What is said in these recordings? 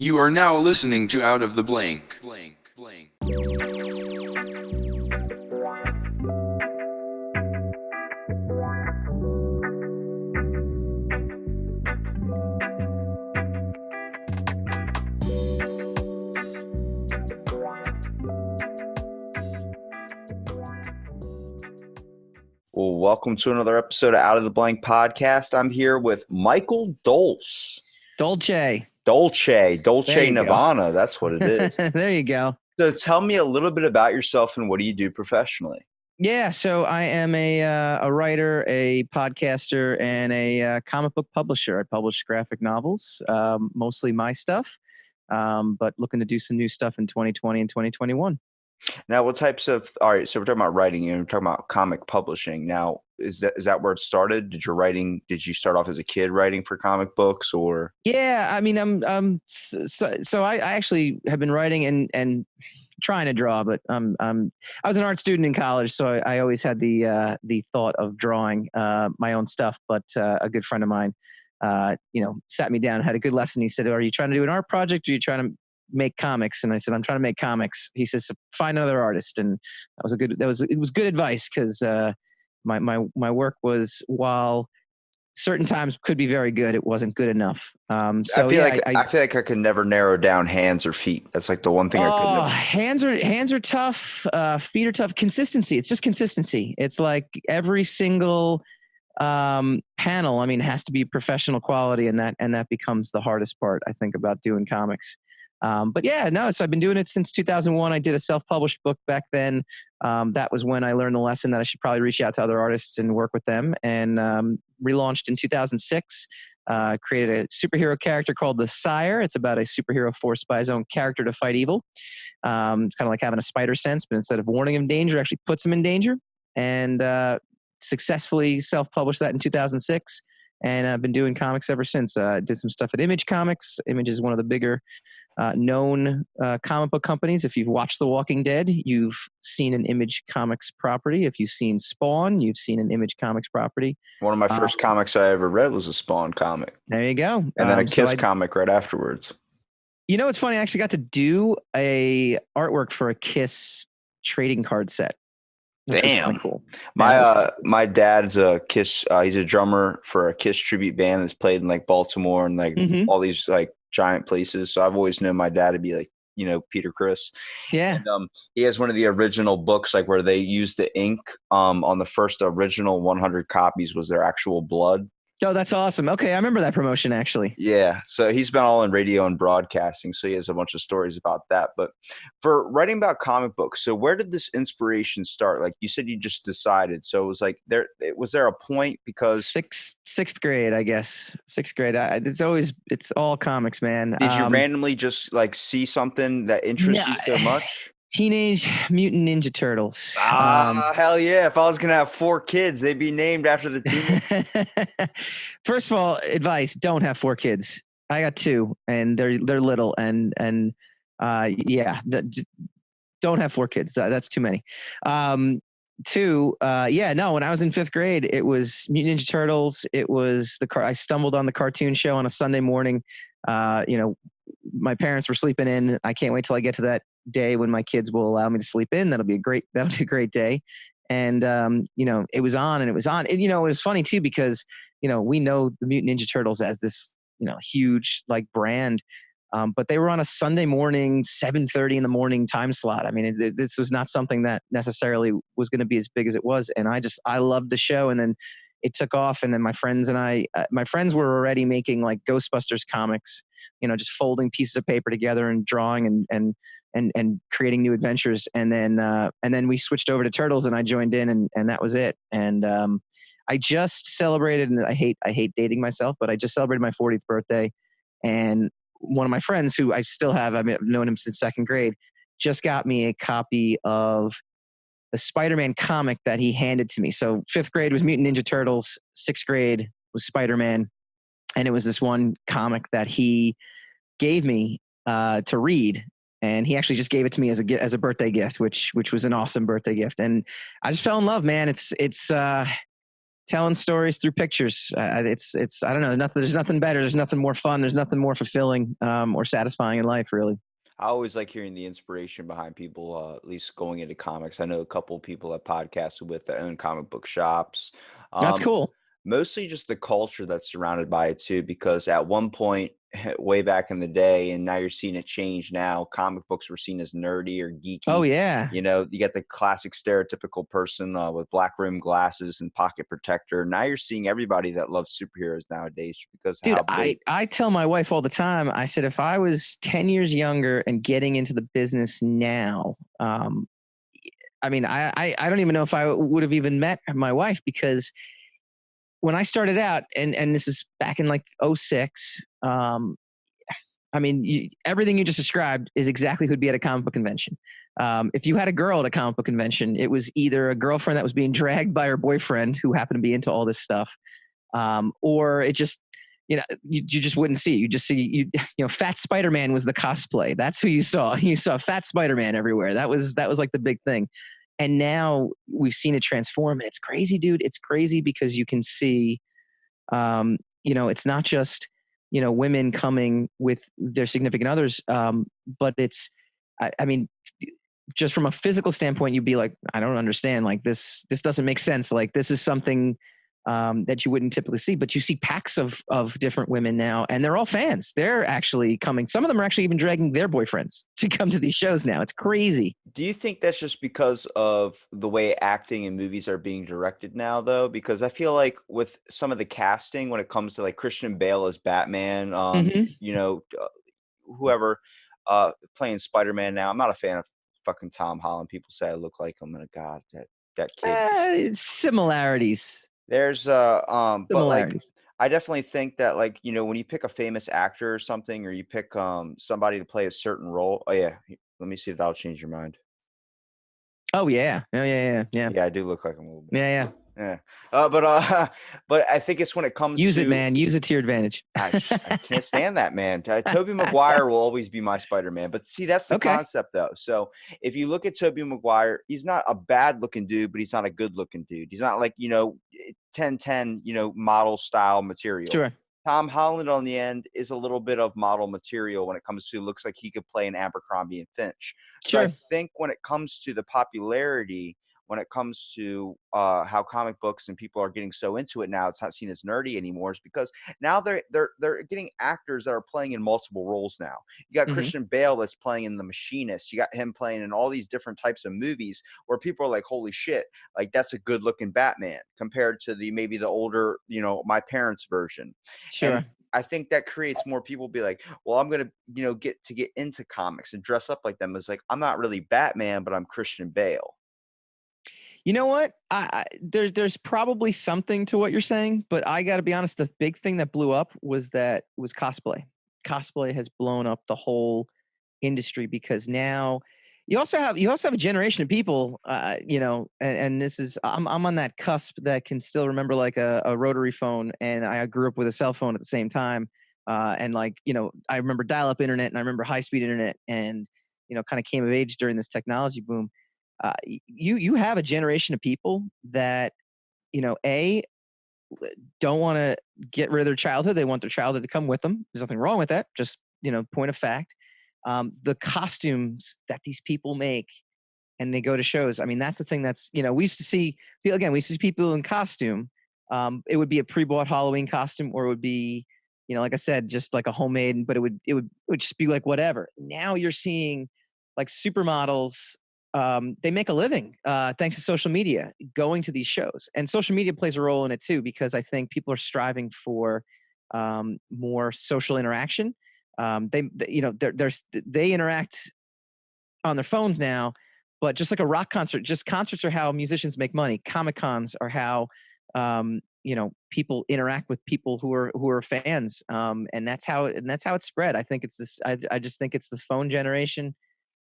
You are now listening to Out of the Blank. Well, welcome to another episode of Out of the Blank podcast. I'm here with Michael Dolce. Dolce. Dolce There you go. Nirvana. That's what it is. There you go. So tell me a little bit about yourself and what do you do professionally? Yeah, so I am a writer, a podcaster, and a comic book publisher. I publish graphic novels, mostly my stuff, but looking to do some new stuff in 2020 and 2021. Now, what types of, all right, so we're talking about writing and we're talking about comic publishing. Now, is that where it started? Did you start off as a kid writing for comic books or? Yeah, I mean, so I actually have been writing and trying to draw, but I was an art student in college, so I always had the thought of drawing my own stuff. But a good friend of mine, sat me down, had a good lesson. He said, "Are you trying to do an art project, or are you trying to make comics?" And I said, "I'm trying to make comics." He says, "Find another artist," and it was good advice because my work was, while certain times could be very good, it wasn't good enough. I feel like I could never narrow down hands or feet. That's like the one thing I could never. Hands are tough. Feet are tough. Consistency. It's just consistency. It's like every single panel, I mean, has to be professional quality, and that becomes the hardest part, I think, about doing comics. But yeah, no, so I've been doing it since 2001. I did a self-published book back then. That was when I learned the lesson that I should probably reach out to other artists and work with them, and relaunched in 2006. Created a superhero character called the Sire. It's about a superhero forced by his own character to fight evil. It's kind of like having a spider sense, but instead of warning him danger, actually puts him in danger. And successfully self-published that in 2006. And I've been doing comics ever since. Did some stuff at Image Comics. Image is one of the bigger known comic book companies. If you've watched The Walking Dead, you've seen an Image Comics property. If you've seen Spawn, you've seen an Image Comics property. One of my first comics I ever read was a Spawn comic. There you go. And then a Kiss comic right afterwards. You know, it's funny. I actually got to do a artwork for a Kiss trading card set. Damn. Cool. My dad's a Kiss. He's a drummer for a Kiss tribute band that's played in like Baltimore and like all these like giant places. So I've always known my dad to be like, Peter Criss. Yeah. And, he has one of the original books, like where they used the ink on the first original 100 copies was their actual blood. Oh, that's awesome. Okay, I remember that promotion, actually. Yeah, so he's been all in radio and broadcasting, so he has a bunch of stories about that. But for writing about comic books, so where did this inspiration start? Like you said, you just decided. So it was like was there a point? Because sixth grade, I guess. Sixth grade. It's all comics, man. Did you randomly just like see something that interests you so much? Teenage Mutant Ninja Turtles. Hell yeah. If I was going to have 4 kids, they'd be named after the team. First of all, advice, don't have 4 kids. I got 2 and they're little and yeah, don't have 4 kids. That's too many. 2, when I was in 5th grade, it was Mutant Ninja Turtles. It was I stumbled on the cartoon show on a Sunday morning. My parents were sleeping in. I can't wait till I get to that day when my kids will allow me to sleep in. That'll be a great day. And it was on and it was on. And, it was funny too, because, we know the Mutant Ninja Turtles as this, huge like brand. But they were on a Sunday morning, 7:30 in the morning time slot. I mean, this was not something that necessarily was going to be as big as it was. And I loved the show. And then it took off. And then my friends were already making like Ghostbusters comics, just folding pieces of paper together and drawing and creating new adventures. And then we switched over to Turtles and I joined in and that was it. And I just celebrated, and I hate dating myself, but I just celebrated my 40th birthday. And one of my friends who I still have, I've known him since 2nd grade, just got me a copy of the Spider-Man comic that he handed to me. So 5th grade was Mutant Ninja Turtles, 6th grade was Spider-Man. And it was this one comic that he gave me to read. And he actually just gave it to me as a birthday gift, which was an awesome birthday gift. And I just fell in love, man. It's telling stories through pictures. It's I don't know. There's nothing better. There's nothing more fun. There's nothing more fulfilling or satisfying in life, really. I always like hearing the inspiration behind people, at least going into comics. I know a couple of people that podcasted with that own comic book shops. That's Um, cool. Mostly just the culture that's surrounded by it too, because at one point, way back in the day, and now you're seeing it change now, comic books were seen as nerdy or Oh geeky. yeah, You know, you get the classic stereotypical person with black rim glasses and pocket protector. Now you're seeing everybody that loves superheroes nowadays because of dude. how big. I tell my wife all the time. I said if I was 10 years younger and getting into the business now, I mean, I don't even know if I would have even met my wife because when I started out, and this is back in like '06. I mean, everything you just described is exactly who'd be at a comic book convention. If you had a girl at a comic book convention, it was either a girlfriend that was being dragged by her boyfriend who happened to be into all this stuff, or it just, you just wouldn't see. You just see Fat Spider-Man was the cosplay. That's who you saw. You saw Fat Spider-Man everywhere. That was like the big thing. And now we've seen it transform, and it's crazy, dude. It's crazy because you can see, it's not just women coming with their significant others, but it's, I mean, just from a physical standpoint, you'd be like, I don't understand. Like this doesn't make sense. Like this is something that you wouldn't typically see, but you see packs of different women now, and they're all fans. They're actually coming. Some of them are actually even dragging their boyfriends to come to these shows now. It's crazy. Do you think that's just because of the way acting and movies are being directed now, though? Because I feel like with some of the casting, when it comes to like Christian Bale as Batman, Hmm. whoever playing Spider-Man now, I'm not a fan of fucking Tom Holland. People say I look like him, and God, that kid just Similarities. but like Similarities. I definitely think that like, when you pick a famous actor or something, or you pick somebody to play a certain role. Oh yeah, let me see if that'll change your mind. Oh yeah. Oh yeah. Yeah. Yeah, I do look like him a little bit. Yeah. Yeah. Yeah. But I think it's when it comes Use it, to man. Use it to your advantage. I can't stand that man. Tobey Maguire will always be my Spider-Man. But see, that's the Okay. concept though. So if you look at Tobey Maguire, he's not a bad looking dude, but he's not a good looking dude. He's not like, 10-10, model style material. Sure. Tom Holland on the end is a little bit of model material when it comes to looks like he could play an Abercrombie and Finch. So I Sure. think when it comes to the popularity, when it comes to how comic books and people are getting so into it now, it's not seen as nerdy anymore. Is because now they're getting actors that are playing in multiple roles now. You got Hmm. Christian Bale that's playing in The Machinist. You got him playing in all these different types of movies where people are like, "Holy shit!" Like that's a good looking Batman compared to maybe the older, my parents' version. And Sure. I think that creates more people be like, well, I'm gonna, get into comics and dress up like them. It's like I'm not really Batman, but I'm Christian Bale. You know what? There's probably something to what you're saying, but I got to be honest. The big thing that blew up was cosplay. Cosplay has blown up the whole industry because now you also have a generation of people, and this is I'm on that cusp that can still remember like a rotary phone, and I grew up with a cell phone at the same time, and like I remember dial-up internet and I remember high-speed internet, and kind of came of age during this technology boom. You have a generation of people that a don't want to get rid of their childhood. They want their childhood to come with them. There's nothing wrong with that. Just point of fact. The costumes that these people make and they go to shows. I mean, that's the thing. That's we used to see again. We used to see people in costume. It would be a pre-bought Halloween costume, or it would be like I said, just like a homemade. But it would just be like whatever. Now you're seeing like supermodels. They make a living thanks to social media going to these shows, and social media plays a role in it too because I think people are striving for more social interaction. They interact on their phones now, but just like a rock concert, just concerts are how musicians make money. Comic cons are how people interact with people who are fans, and that's how it's spread. I think it's this. I just think it's the phone generation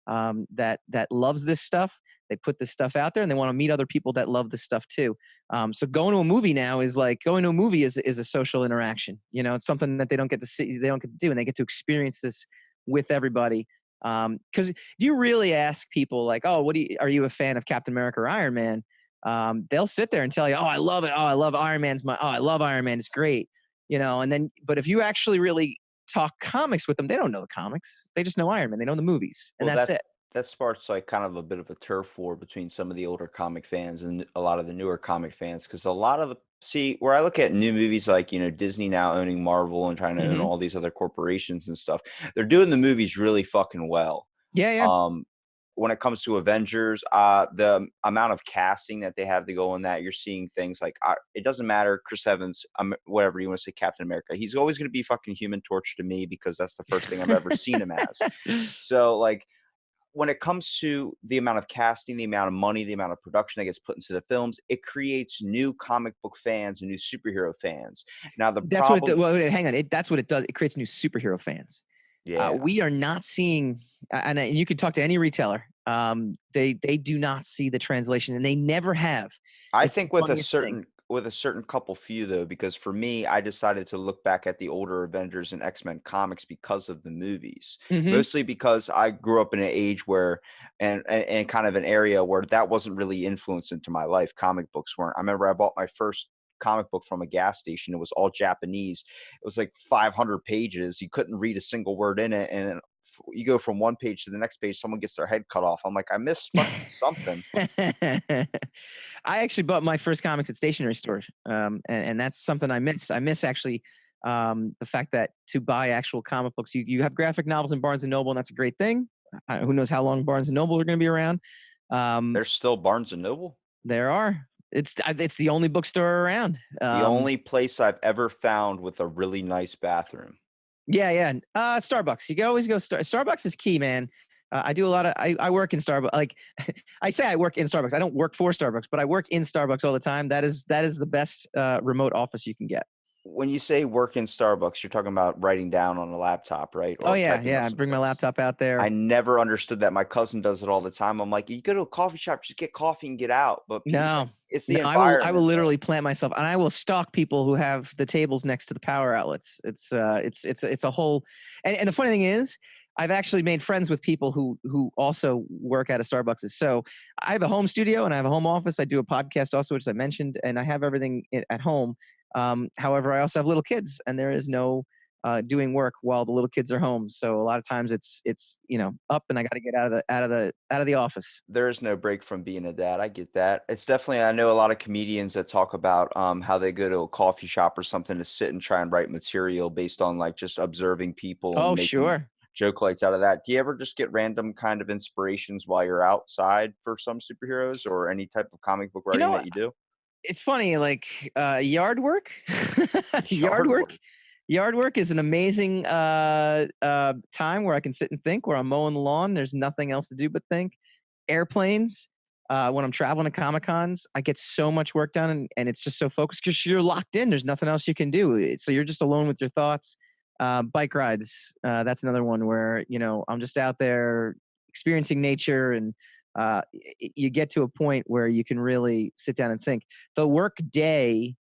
that loves this stuff. They put this stuff out there, and they want to meet other people that love this stuff too. So going to a movie now is like going to a movie is a social interaction. It's something that they don't get to see, they don't get to do, and they get to experience this with everybody. Because if you really ask people like, "Oh, are you a fan of Captain America or Iron Man?" they'll sit there and tell you, "Oh, I love it. Oh, I love Iron Man's my. Oh, I love Iron Man. It's great." And then, but if you actually really talk comics with them, they don't know the comics. They just know Iron Man. They know the movies, and Well, that's it. that sparks like kind of a bit of a turf war between some of the older comic fans and a lot of the newer comic fans, because a lot of the see where I look at new movies like Disney now owning Marvel and trying to own Hmm. all these other corporations and stuff, they're doing the movies really fucking well. Yeah, yeah. Um, when it comes to Avengers, the amount of casting that they have to go on that, you're seeing things like it doesn't matter, Chris Evans, whatever you want to say, Captain America, he's always going to be fucking Human Torch to me because that's the first thing I've ever seen him as. So like when it comes to the amount of casting, the amount of money, the amount of production that gets put into the films, it creates new comic book fans and new superhero fans. Now the That's what it. problem, Well, hang on. That's what it does. It creates new superhero fans. yeah, We are not seeing, and you could talk to any retailer. They do not see the translation, and they never have. I It's the think with funniest thing. a certain couple few though, because for me, I decided to look back at the older Avengers and X-Men comics because of the movies. Hmm. Mostly because I grew up in an age where and kind of an area where that wasn't really influenced into my life. Comic books weren't. I remember I bought my first comic book from a gas station. It was all Japanese. It was like 500 pages. You couldn't read a single word in it. And you go from one page to the next page, someone gets their head cut off. I'm like, I missed fucking something. I actually bought my first comics at stationery stores, and that's something I miss. I miss actually the fact that to buy actual comic books, you have graphic novels in Barnes and Noble, and that's a great thing. Who knows how long Barnes and Noble are going to be around? Um, There's still Barnes and Noble. there are. It's the only bookstore around. The only place I've ever found with a really nice bathroom. Yeah, yeah. Starbucks. You can always go. Starbucks is key, man. I do a lot of. I work in Starbucks. Like I say, I work in Starbucks. I don't work for Starbucks, but I work in Starbucks all the time. That is the best remote office you can get. When you say work in Starbucks, you're talking about writing down on a laptop, right? Oh Or yeah, typing yeah. up I some bring my things. laptop out there. I never understood that. My cousin does it all the time. I'm like, you go to a coffee shop, just get coffee and get out. But No, it's no. the I will environment, though. literally plant myself, and I will stalk people who have the tables next to the power outlets. It's a whole. And the funny thing is, I've actually made friends with people who also work at a Starbucks. So I have a home studio and I have a home office. I do a podcast also, which I mentioned, and I have everything at home. However, I also have little kids, and there is no doing work while the little kids are home. So a lot of times it's up, and I got to get out of the office. There is no break from being a dad. I get that. It's definitely, I know a lot of comedians that talk about how they go to a coffee shop or something to sit and try and write material based on like just observing people and Oh making sure. joke lights out of that. Do you ever just get random kind of inspirations while you're outside for some superheroes or any type of comic book You writing know, that you do? it's funny, like yard work. Yard Yard work. work. Yard work is an amazing time where I can sit and think. Where I'm mowing the lawn, there's nothing else to do but think. Airplanes. When I'm traveling to Comic Cons, I get so much work done, and it's just so focused because you're locked in. There's nothing else you can do. So you're just alone with your thoughts. Bike rides. That's another one where I'm just out there experiencing nature, and you get to a point where you can really sit down and think. The work day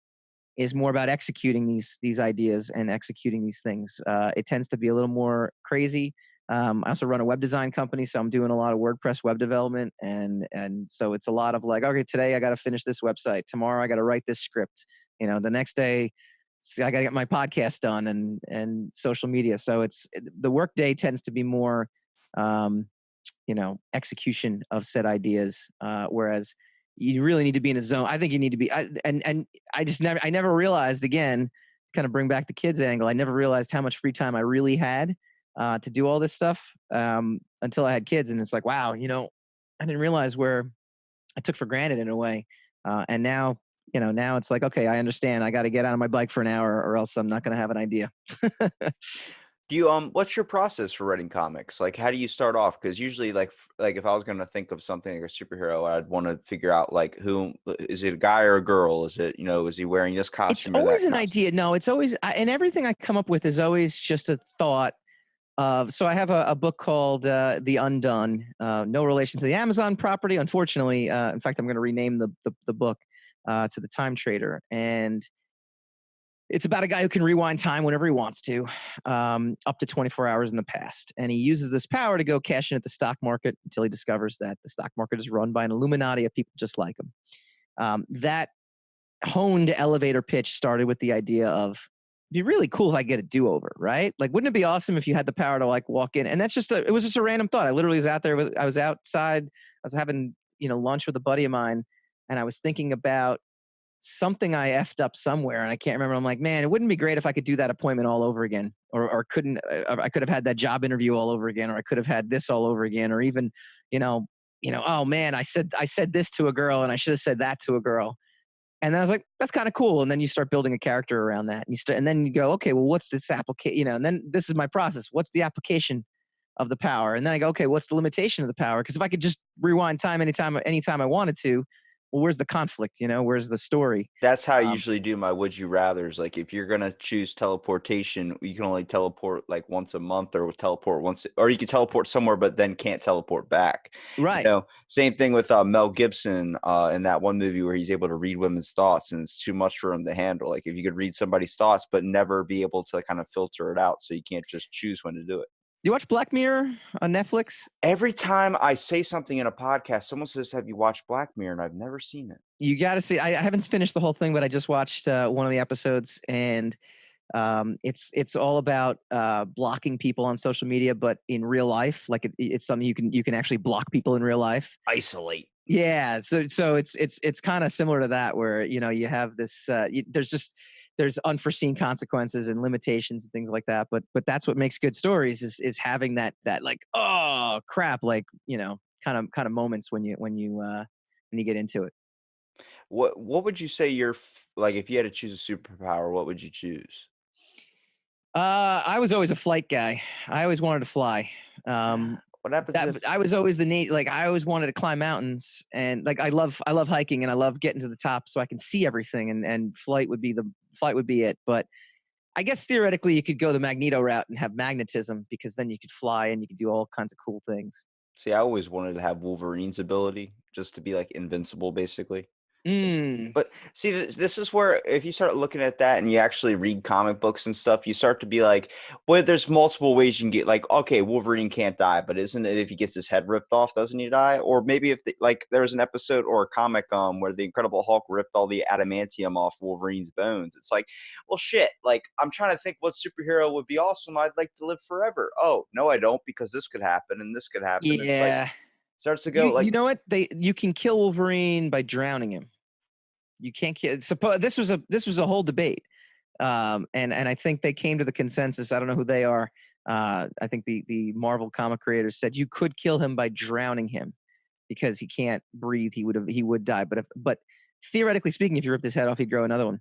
is more about executing these ideas and executing these things. It tends to be a little more crazy. I also run a web design company, so I'm doing a lot of WordPress web development, and so it's a lot of like, okay, today I got to finish this website. Tomorrow I got to write this script. The next day I got to get my podcast done and social media. So the work day tends to be more, execution of said ideas, whereas you really need to be in a zone. I think you need to be, and I never realized, again, to kind of bring back the kids angle, I never realized how much free time I really had to do all this stuff until I had kids. And it's like, wow, I didn't realize where I took for granted in a way. And now it's like, okay, I understand. I got to get out on my bike for an hour or else I'm not going to have an idea. Do you what's your process for writing comics? Like how do you start off? Because usually like if I was gonna think of something like a superhero, I'd want to figure out like who is it, a guy or a girl? Is it, is he wearing this It's costume or always that an costume? idea. No, it's always, and everything I come up with is always just a thought. So I have a book called The Undone. No relation to the Amazon property, unfortunately. In fact, I'm going to rename the book to The Time Trader, and it's about a guy who can rewind time whenever he wants to, up to 24 hours in the past. And he uses this power to go cash in at the stock market until he discovers that the stock market is run by an Illuminati of people just like him. That honed elevator pitch started with the idea of it'd be really cool if I get a do-over, right? Like, wouldn't it be awesome if you had the power to like walk in? And that's it was just a random thought. I literally was out there I was outside, I was having, lunch with a buddy of mine, and I was thinking about something I effed up somewhere and I can't remember. I'm like, man, it wouldn't be great if I could do that appointment all over again, or couldn't, I could have had that job interview all over again, or I could have had this all over again, or even, you know, oh man, I said this to a girl and I should have said that to a girl. And then I was like, that's kind of cool. And then you start building a character around that. And then you go, okay, well, what's this application? And then this is my process. What's the application of the power? And then I go, okay, what's the limitation of the power? Because if I could just rewind time anytime I wanted to, well, where's the conflict? Where's the story? That's how I usually do my would you rathers. Like if you're gonna choose teleportation, you can only teleport like once a month, or teleport once, or you can teleport somewhere but then can't teleport back. Right. Same thing with Mel Gibson in that one movie where he's able to read women's thoughts, and it's too much for him to handle. Like if you could read somebody's thoughts but never be able to kind of filter it out, so you can't just choose when to do it. You watch Black Mirror on Netflix? Every time I say something in a podcast, someone says, "Have you watched Black Mirror?" And I've never seen it. You got to see. I haven't finished the whole thing, but I just watched one of the episodes, and it's all about blocking people on social media, but in real life, like it's something you can actually block people in real life. Isolate. Yeah, so it's kind of similar to that, where you have this. There's unforeseen consequences and limitations and things like that, but that's what makes good stories is having that like, oh crap, like kind of moments when you get into it. What would you say like if you had to choose a superpower, what would you choose? I was always a flight guy. I always wanted to fly. What happens if I was always the need. Like I always wanted to climb mountains, and like I love hiking, and I love getting to the top so I can see everything. And flight would be it. But I guess theoretically you could go the Magneto route and have magnetism, because then you could fly and you could do all kinds of cool things. See, I always wanted to have Wolverine's ability, just to be like invincible, basically. Mm, But see, this is where if you start looking at that and you actually read comic books and stuff, you start to be like, well, there's multiple ways you can get like, okay, Wolverine can't die, but isn't it if he gets his head ripped off, doesn't he die? Or maybe if like there was an episode or a comic where the Incredible Hulk ripped all the adamantium off Wolverine's bones. It's like, well, shit. Like I'm trying to think what superhero would be awesome. I'd like to live forever. Oh no, I don't, because this could happen and this could happen. It's like yeah. starts to You go like. you know what? You can kill Wolverine by drowning him. You can't kill. Suppose this was a whole debate, and I think they came to the consensus. I don't know who they are. I think the Marvel comic creators said you could kill him by drowning him, because he can't breathe. He would die. But theoretically speaking, if you ripped his head off, he'd grow another one.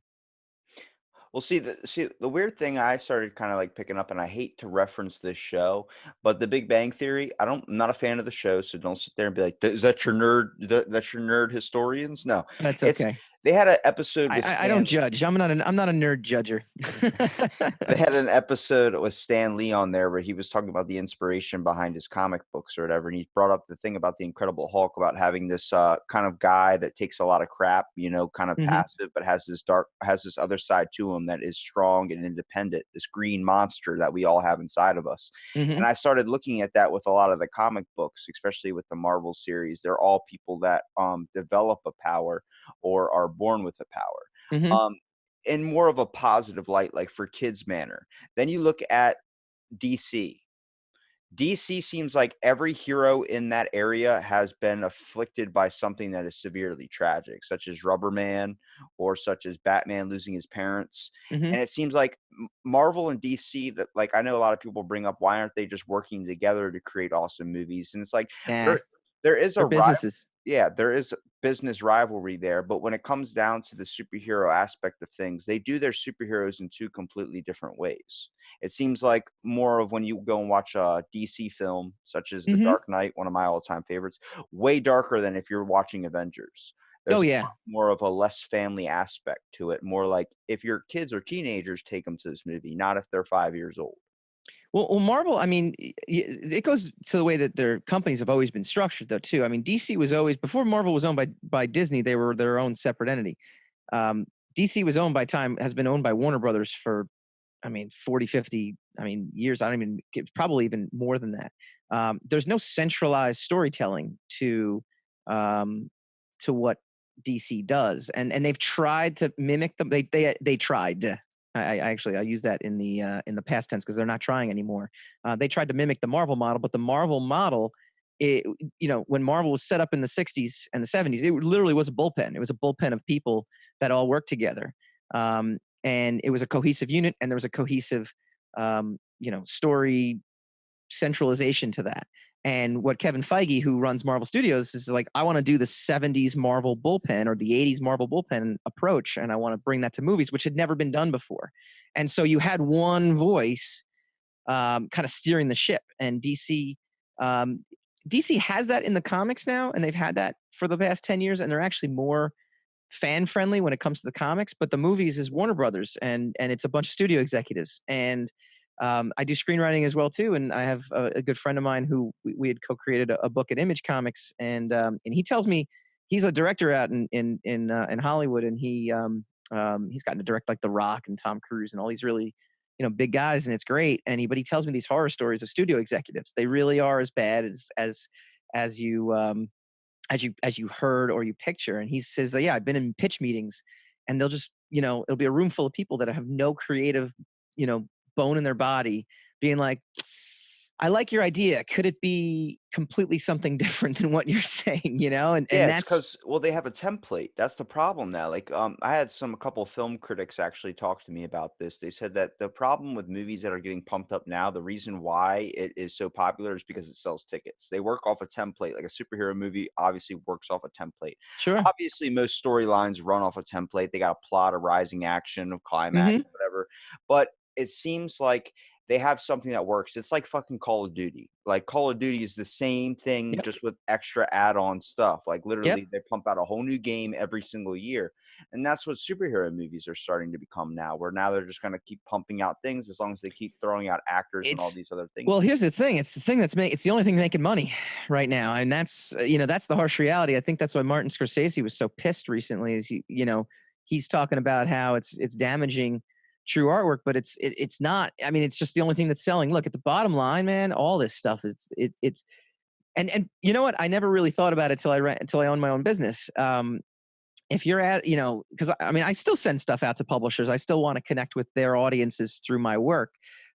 Well, see the weird thing I started kind of like picking up, and I hate to reference this show, but The Big Bang Theory. I'm not a fan of the show, so don't sit there and be like, "Is that your nerd? That's your nerd historians?" No, That's it's okay. they had an episode with I don't Stan. judge. I'm not a nerd judger. They had an episode with Stan Lee on there where he was talking about the inspiration behind his comic books or whatever, and he brought up the thing about the Incredible Hulk, about having this kind of guy that takes a lot of crap, kind of Hmm. passive, but has this other side to him that is strong and independent. This green monster that we all have inside of us. Hmm. And I started looking at that with a lot of the comic books, especially with the Marvel series. They're all people that develop a power or are born with a power. Hmm. Um, in more of a positive light, like for kids manner. Then you look at DC. DC seems like every hero in that area has been afflicted by something that is severely tragic, such as Rubberman or such as Batman losing his parents. Hmm. And it seems like Marvel and DC, that like I know a lot of people bring up, why aren't they just working together to create awesome movies? And it's like Nah, there there is they're a businesses. yeah, there is business rivalry there, but when it comes down to the superhero aspect of things, they do their superheroes in two completely different ways. It seems like more of when you go and watch a DC film, such as The Hmm. Dark Knight, one of my all-time favorites, way darker than if you're watching Avengers. Oh There's yeah. more of a less family aspect to it, more like if your kids or teenagers, take them to this movie, not if they're 5 years old. Well, Marvel. I mean, it goes to the way that their companies have always been structured, though. Too. I mean, DC was always, before Marvel was owned by Disney. They were their own separate entity. DC was owned by has been owned by Warner Brothers for, I mean, 40, 50, I mean, years. I don't even, probably even more than that. There's no centralized storytelling um, to what DC does, and they've tried to mimic them. They tried. I actually I use that in the past tense because they're not trying anymore. They tried to mimic the Marvel model, but the Marvel model, it, when Marvel was set up in the 60s and the 70s, it literally was a bullpen. It was a bullpen of people that all worked together, and it was a cohesive unit, and there was a cohesive, story centralization to that. And what Kevin Feige, who runs Marvel Studios, is like, I want to do the 70s Marvel bullpen or the 80s Marvel bullpen approach, and I want to bring that to movies, which had never been done before. And so you had one voice kind of steering the ship. And DC has that in the comics now, and they've had that for the past 10 years, and they're actually more fan friendly when it comes to the comics. But the movies is Warner Brothers, and it's a bunch of studio executives. And I do screenwriting as well too, and I have a good friend of mine who we had co-created a book at Image Comics, and he tells me he's a director out in Hollywood, and he's gotten to direct like The Rock and Tom Cruise and all these really big guys, and it's great. But he tells me these horror stories of studio executives. They really are as bad as you heard or you picture. And he says, yeah, I've been in pitch meetings, and they'll just it'll be a room full of people that have no creative bone in their body, being like, I like your idea. Could it be completely something different than what you're saying? And Yeah, and it's that's because they have a template. That's the problem now. Like, I had a couple film critics actually talk to me about this. They said that the problem with movies that are getting pumped up now, the reason why it is so popular is because it sells tickets. They work off a template. Like a superhero movie obviously works off a template. sure. Obviously, most storylines run off a template. They got a plot, a rising action, a climax, Hmm. whatever. But it seems like they have something that works. It's like fucking Call of Duty. Like Call of Duty is the same thing, Yep. just with extra add-on stuff. Like Yep. literally, they pump out a whole new game every single year, and that's what superhero movies are starting to become now. Where now they're just going to keep pumping out things as long as they keep throwing out actors and all It's these other things. Well, here's the thing. It's the thing it's the only thing making money right now, and that's that's the harsh reality. I think that's why Martin Scorsese was so pissed recently. Is he's talking about how it's damaging true artwork, but it's not. I mean, it's just the only thing that's selling. Look at the bottom line, man. All this stuff it's and you know what? I never really thought about it until I owned my own business. If you're at because I mean, I still send stuff out to publishers. I still want to connect with their audiences through my work,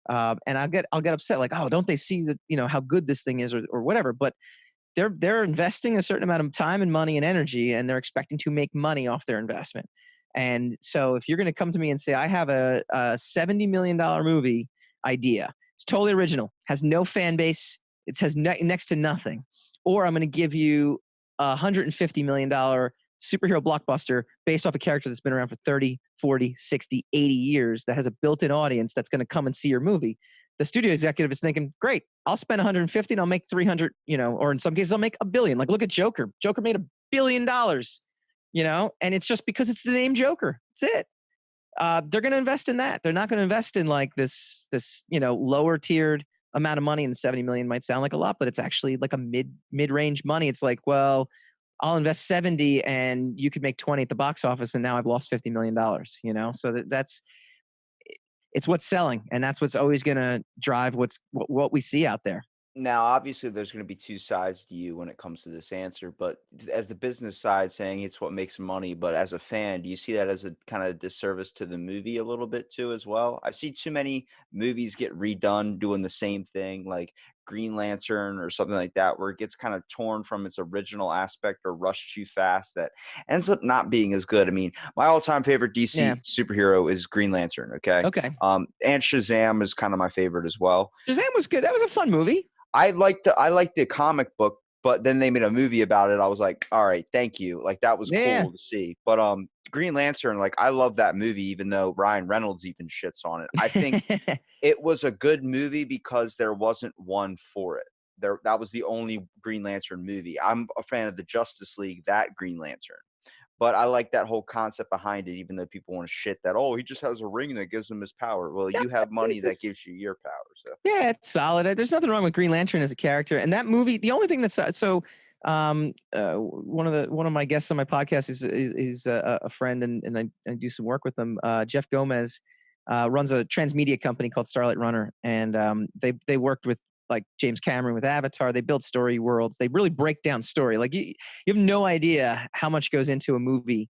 and I'll get upset like, oh, don't they see that how good this thing is or whatever. But they're investing a certain amount of time and money and energy, and they're expecting to make money off their investment. And so if you're going to come to me and say, I have a $70 million movie idea, it's totally original, has no fan base, it has next to nothing, or I'm going to give you a $150 million superhero blockbuster based off a character that's been around for 30, 40, 60, 80 years that has a built-in audience that's going to come and see your movie. The studio executive is thinking, great, I'll spend 150 and I'll make 300, or in some cases I'll make $1 billion. Like look at Joker. Joker made $1 billion, and it's just because it's the name Joker. That's it. They're going to invest in that. They're not going to invest in like this lower tiered amount of money. And 70 million might sound like a lot, but it's actually like a mid-range money. It's like, well, I'll invest 70 and you could make 20 at the box office, and now I've lost $50 million, So that's it's what's selling, and that's what's always going to drive what we see out there. Now, obviously, there's going to be two sides to you when it comes to this answer, but as the business side saying it's what makes money, but as a fan, do you see that as a kind of disservice to the movie a little bit too as well? I see too many movies get redone doing the same thing, like Green Lantern or something like that, where it gets kind of torn from its original aspect or rushed too fast that ends up not being as good. I mean, my all-time favorite Yeah. DC superhero is Green Lantern, okay? Okay. And Shazam is kind of my favorite as well. Shazam was good. That was a fun movie. I liked the comic book, but then they made a movie about it. I was like, all right, thank you. Like that was Yeah. cool to see. But Green Lantern, like I love that movie, even though Ryan Reynolds even shits on it. I think it was a good movie because there wasn't one for it. That was the only Green Lantern movie. I'm a fan of the Justice League, that Green Lantern. But I like that whole concept behind it, even though people want to shit that, oh, he just has a ring that gives him his power. Well, Yeah, you have money it's that just- gives you your power. So Yeah, it's solid. There's nothing wrong with Green Lantern as a character. And that movie, the only thing that's one of my guests on my podcast is a friend, and I do some work with them. Jeff Gomez runs a transmedia company called Starlight Runner, and they worked with like James Cameron with Avatar. They build story worlds. They really break down story. Like you have no idea how much goes into a movie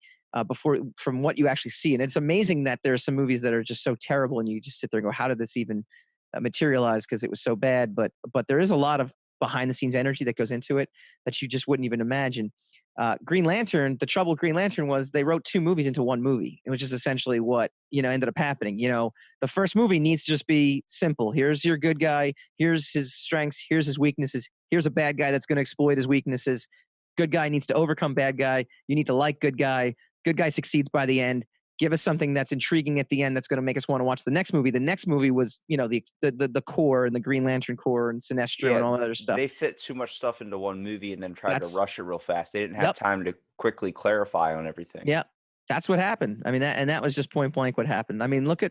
before from what you actually see. And it's amazing that there are some movies that are just so terrible, and you just sit there and go, "How did this even materialize?" Because it was so bad. But there is a lot of behind the scenes energy that goes into it that you just wouldn't even imagine. Green Lantern, the trouble with Green Lantern was they wrote 2 movies into 1 movie, which is essentially what, ended up happening. The first movie needs to just be simple. Here's your good guy. Here's his strengths. Here's his weaknesses. Here's a bad guy that's going to exploit his weaknesses. Good guy needs to overcome bad guy. You need to like good guy. Good guy succeeds by the end. Give us something that's intriguing at the end that's going to make us want to watch the next movie. The next movie was, the core and the Green Lantern core and Sinestro Yeah, and all that other stuff. they fit too much stuff into one movie and then tried to That's rush it real fast. They didn't have Yep. time to quickly clarify on everything. Yeah, that's what happened. I mean, that was just point blank what happened. I mean, look at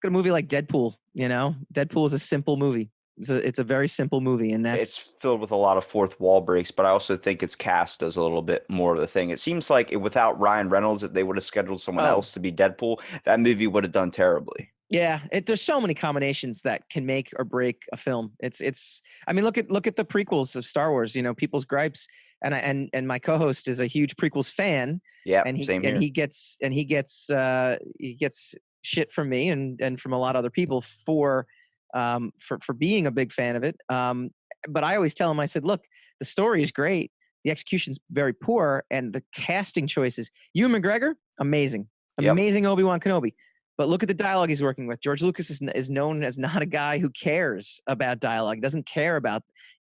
a movie like Deadpool. Deadpool is a simple movie. It's a very simple movie, and It's that's filled with a lot of fourth wall breaks, but I also think its cast does a little bit more of the thing. It seems like without Ryan Reynolds, if they would have scheduled someone oh else to be Deadpool, that movie would have done terribly. yeah. There's so many combinations that can make or break a film. It's. I mean, look at the prequels of Star Wars. People's gripes, and my co-host is a huge prequels fan, Yeah, and same here. he gets shit from me and from a lot of other people for being a big fan of it. But I always tell him, I said, look, the story is great, the execution's very poor, and the casting choices. Ewan McGregor, amazing, Yep. amazing Obi-Wan Kenobi. But look at the dialogue he's working with. George Lucas is known as not a guy who cares about dialogue.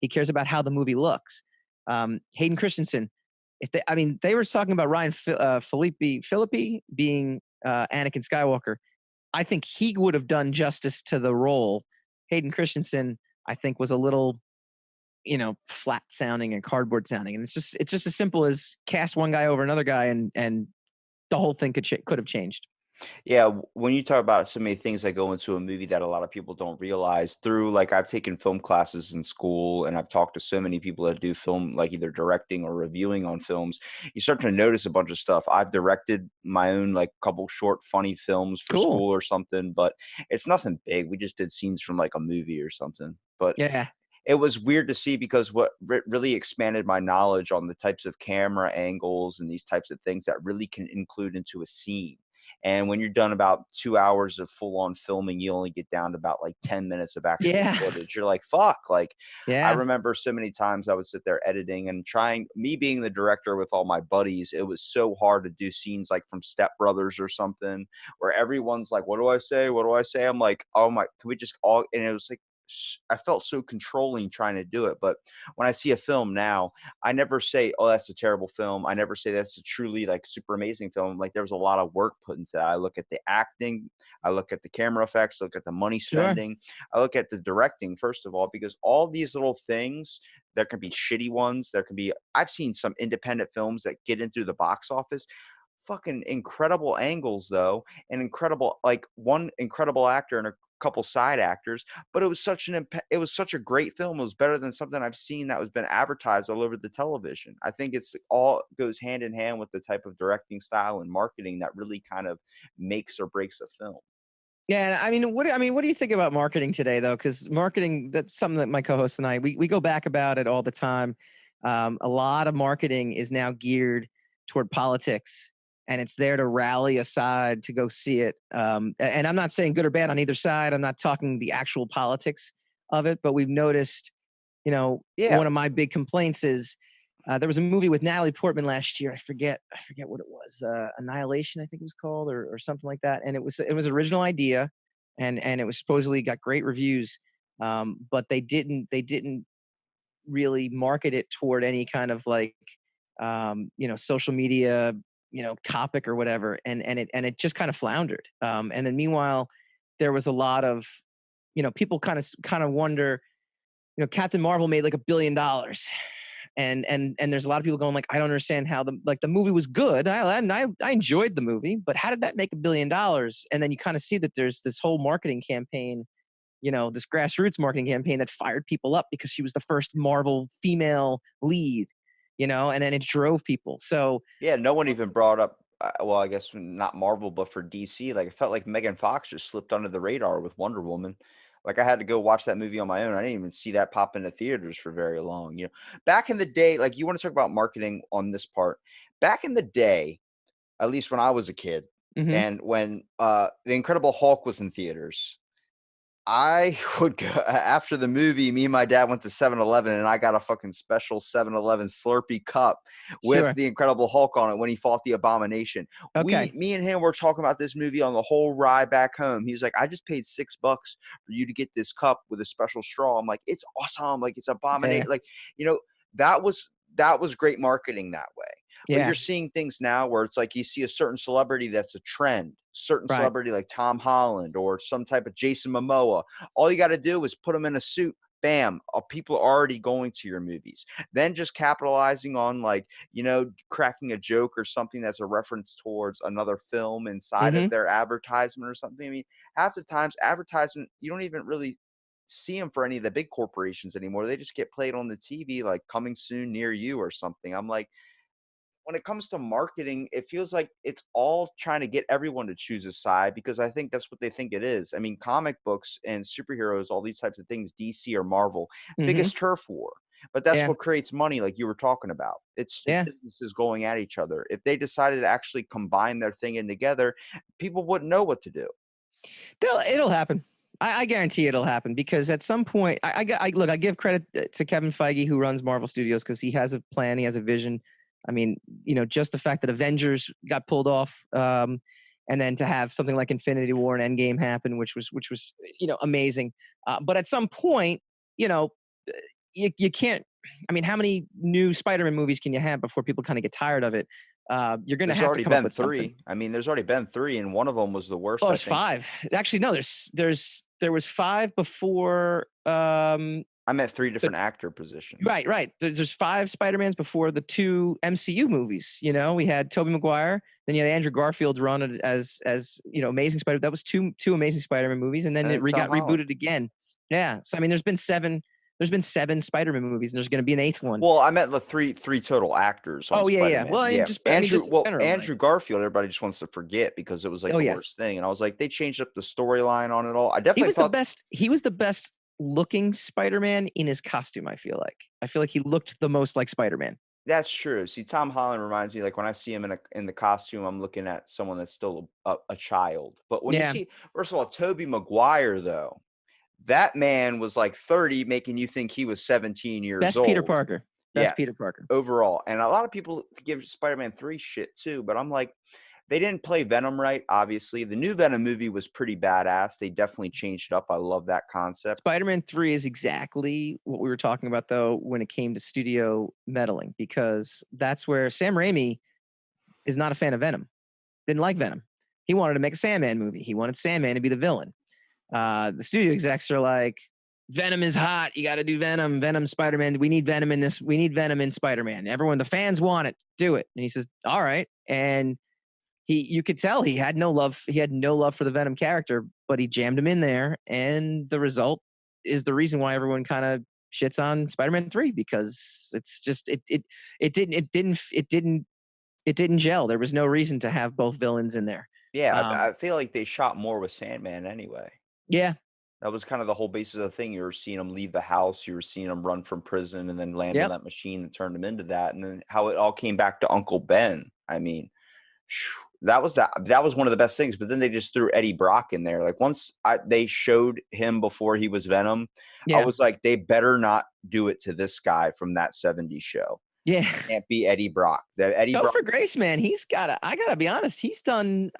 He cares about how the movie looks. Hayden Christensen, they were talking about Ryan Phillippe being Anakin Skywalker. I think he would have done justice to the role. Hayden Christensen, I think, was a little, flat sounding and cardboard sounding. And it's just as simple as cast one guy over another guy, and the whole thing could have changed. Yeah, when you talk about so many things that go into a movie that a lot of people don't realize through, like, I've taken film classes in school and I've talked to so many people that do film, like either directing or reviewing on films. You start to notice a bunch of stuff. I've directed my own, like, couple short, funny films for Cool. school or something, but it's nothing big. We just did scenes from like a movie or something. But Yeah. it was weird to see because what really expanded my knowledge on the types of camera angles and these types of things that really can include into a scene. And when you're done about 2 hours of full on filming, you only get down to about like 10 minutes of actual Yeah. footage. You're like, fuck. Like, I Yeah. remember so many times I would sit there editing and trying, me being the director with all my buddies, it was so hard to do scenes like from Step Brothers or something where everyone's like, what do I say? What do I say? I'm like, oh my, can we just all, and it was like, I felt so controlling trying to do it. But when I see a film now, I never say, "Oh, that's a terrible film." I never say that's a truly like super amazing film. Like there was a lot of work put into that. I look at the acting, I look at the camera effects, look at the money Sure. spending, I look at the directing first of all, because all these little things, there can be shitty ones. There can be. I've seen some independent films that get into the box office. Fucking incredible angles though, and incredible like one incredible actor and a couple side actors, but it was it was such a great film. It was better than something I've seen that was been advertised all over the television. I think it's all goes hand in hand with the type of directing style and marketing that really kind of makes or breaks a film. Yeah, what do you think about marketing today, though? Because marketing, that's something that my co-host and I we go back about it all the time. A lot of marketing is now geared toward politics, and it's there to rally a side to go see it. And I'm not saying good or bad on either side. I'm not talking the actual politics of it, but we've noticed, Yeah. one of my big complaints is there was a movie with Natalie Portman last year. I forget what it was. Annihilation, I think it was called, or something like that. And it was an original idea, and it was supposedly got great reviews. But they didn't really market it toward any kind of like social media topic or whatever, and it just kind of floundered. And then meanwhile, there was a lot of people kind of wonder. Captain Marvel made like $1 billion, and there's a lot of people going like, I don't understand how the movie was good. I enjoyed the movie, but how did that make $1 billion? And then you kind of see that there's this whole marketing campaign, this grassroots marketing campaign that fired people up because she was the first Marvel female lead, and then it drove people. So Yeah, no one even brought up well, I guess not Marvel, but for DC, like it felt like Megan Fox just slipped under the radar with Wonder Woman. Like I had to go watch that movie on my own. I didn't even see that pop into theaters for very long. Back in the day, like you want to talk about marketing on this part. Back in the day, at least when I was a kid, Hmm. and when The Incredible Hulk was in theaters, I would go after the movie. Me and my dad went to 7-Eleven, and I got a fucking special 7-Eleven Slurpee cup with Sure. the Incredible Hulk on it when he fought the Abomination. Okay. Me and him were talking about this movie on the whole ride back home. He was like, "I just paid $6 for you to get this cup with a special straw." I'm like, "It's awesome! Like it's Yeah. Abomination!" Like that was great marketing that way. But Yeah. you're seeing things now where it's like you see a certain celebrity that's a trend, certain Right. celebrity like Tom Holland or some type of Jason Momoa. All you got to do is put them in a suit. Bam, people are already going to your movies. Then just capitalizing on cracking a joke or something that's a reference towards another film inside Hmm. of their advertisement or something. I mean, half the times advertisement, you don't even really see them for any of the big corporations anymore. They just get played on the TV like coming soon near you or something. I'm like, when it comes to marketing, it feels like it's all trying to get everyone to choose a side because I think that's what they think it is. I mean, comic books and superheroes, all these types of things, DC or Marvel, Hmm. biggest turf war. But that's Yeah. what creates money, like you were talking about. It's Yeah. businesses going at each other. If they decided to actually combine their thing in together, people wouldn't know what to do. It'll happen. I guarantee it'll happen because at some point, look. I give credit to Kevin Feige who runs Marvel Studios because he has a plan, he has a vision. I mean, just the fact that Avengers got pulled off, and then to have something like Infinity War and Endgame happen, which was amazing. But at some point, you know, you can't. I mean, how many new Spider-Man movies can you have before people kind of get tired of it? You're going to There's have to already come up been with something. three. I mean, there's already been three, and one of them was the Oh, worst, I there's think. five. Actually, no. There was five before. I meant three The, different actor positions. right. There's five Spider-Mans before the two MCU movies. We had Tobey Maguire, then you had Andrew Garfield's run as Amazing Spider. That was two Amazing Spider-Man movies, and then And it then Tom got Holland. rebooted again. Yeah. So I mean, there's been seven. There's been seven Spider-Man movies, and there's going to be an eighth one. Well, I meant the three total actors on Oh yeah, yeah. Spider-Man. Well, Yeah, I mean, just in general, like, Andrew Garfield, everybody just wants to forget because it was like oh the yes, worst thing. And I was like, they changed up the storyline on it all. I he definitely was the thought best. He was the best looking Spider-Man in his costume. I feel like he looked the most like Spider-Man. that's true. See, Tom Holland reminds me like when I see him in the costume, I'm looking at someone that's still a child. But when you Yeah, see, first of all, Tobey Maguire though, that man was like 30, making you think he was 17 years best Peter old. Parker. Yeah, Best Peter Parker. overall. And a lot of people give Spider-Man 3 shit too, but I'm like, they didn't play Venom right, obviously. The new Venom movie was pretty badass. They definitely changed it up. I love that concept. Spider-Man 3 is exactly what we were talking about though when it came to studio meddling because that's where Sam Raimi is not a fan of Venom. Didn't like Venom. He wanted to make a Sandman movie. He wanted Sandman to be the villain. The studio execs are like, Venom is hot. You got to do Venom. Venom, Spider-Man. We need Venom in this. We need Venom in Spider-Man. Everyone, the fans want it. Do it. And he says, all right. And you could tell he had no love. He had no love for the Venom character, but he jammed him in there. And the result is the reason why everyone kind of shits on Spider-Man 3 because it's just, it didn't gel. There was no reason to have both villains in there. Yeah, I Um, feel like they shot more with Sandman anyway. yeah. That was kind of the whole basis of the thing. You were seeing him leave the house, you were seeing him run from prison and then land on Yep. that machine that turned him into that. And then how it all came back to Uncle Ben. I mean, that was one of the best things. But then they just threw Eddie Brock in there. Like once they showed him before he was Venom, I Yeah. was like, they better not do it to this guy from that '70s show. Yeah. Can't be Eddie Brock. The Eddie Go Brock. for Grace, man. I gotta be honest, he's done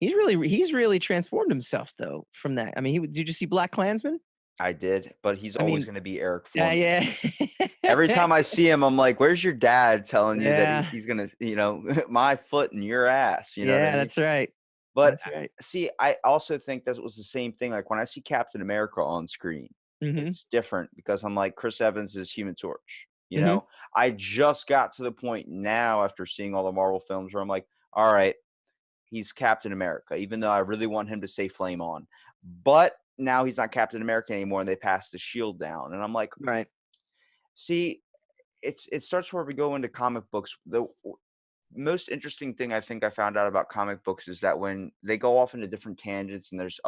he's really transformed himself though from that. I mean, did you see Black Klansman? I did, but he's I always mean, going to be Eric yeah, Foreman. yeah. Every time I see him, I'm like, "Where's your dad telling you that Yeah. he's gonna, my foot in your ass?" You know what I Yeah, mean? that's right. But That's right. see, I also think that was the same thing. Like when I see Captain America on screen, Mhm. it's different because I'm like, Chris Evans is Human Torch. Mhm. I just got to the point now after seeing all the Marvel films where I'm like, all right, he's Captain America, even though I really want him to say Flame On. But now he's not Captain America anymore, and they passed the shield down, and I'm like, Right. see, it starts where we go into comic books. The most interesting thing I think I found out about comic books is that when they go off into different tangents and there's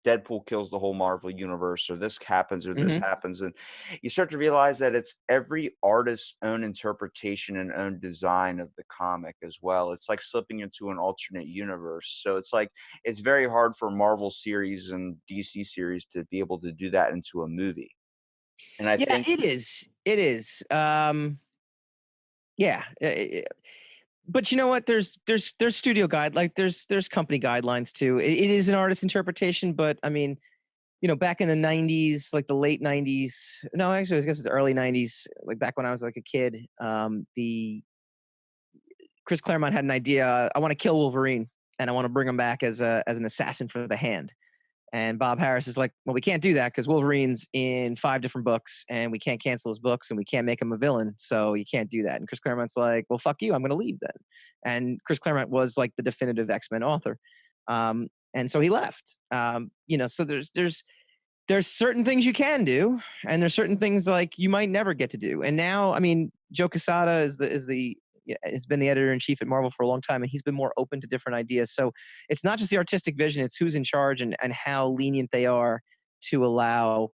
Deadpool kills the whole Marvel universe, or this happens, or this Hmm. happens, and you start to realize that it's every artist's own interpretation and own design of the comic as well. It's like slipping into an alternate universe. So it's like it's very hard for Marvel series and DC series to be able to do that into a movie. And I Yeah, think it is. It is. Yeah. But you know what? There's studio guide, like there's company guidelines too. It is an artist interpretation, but I mean, back in the 90s, like the late 90s, no, actually, I guess it's the early 90s, like back when I was like a kid, the Chris Claremont had an idea. I want to kill Wolverine and I want to bring him back as an assassin for the Hand. And Bob Harris is like, well, we can't do that because Wolverine's in 5 different books and we can't cancel his books and we can't make him a villain. So you can't do that. And Chris Claremont's like, well, fuck you. I'm going to leave then. And Chris Claremont was like the definitive X-Men author. And so he left. So there's certain things you can do, and there's certain things like you might never get to do. And now, I mean, Joe Quesada has been the editor in chief at Marvel for a long time, and he's been more open to different ideas. So it's not just the artistic vision; it's who's in charge and how lenient they are to allow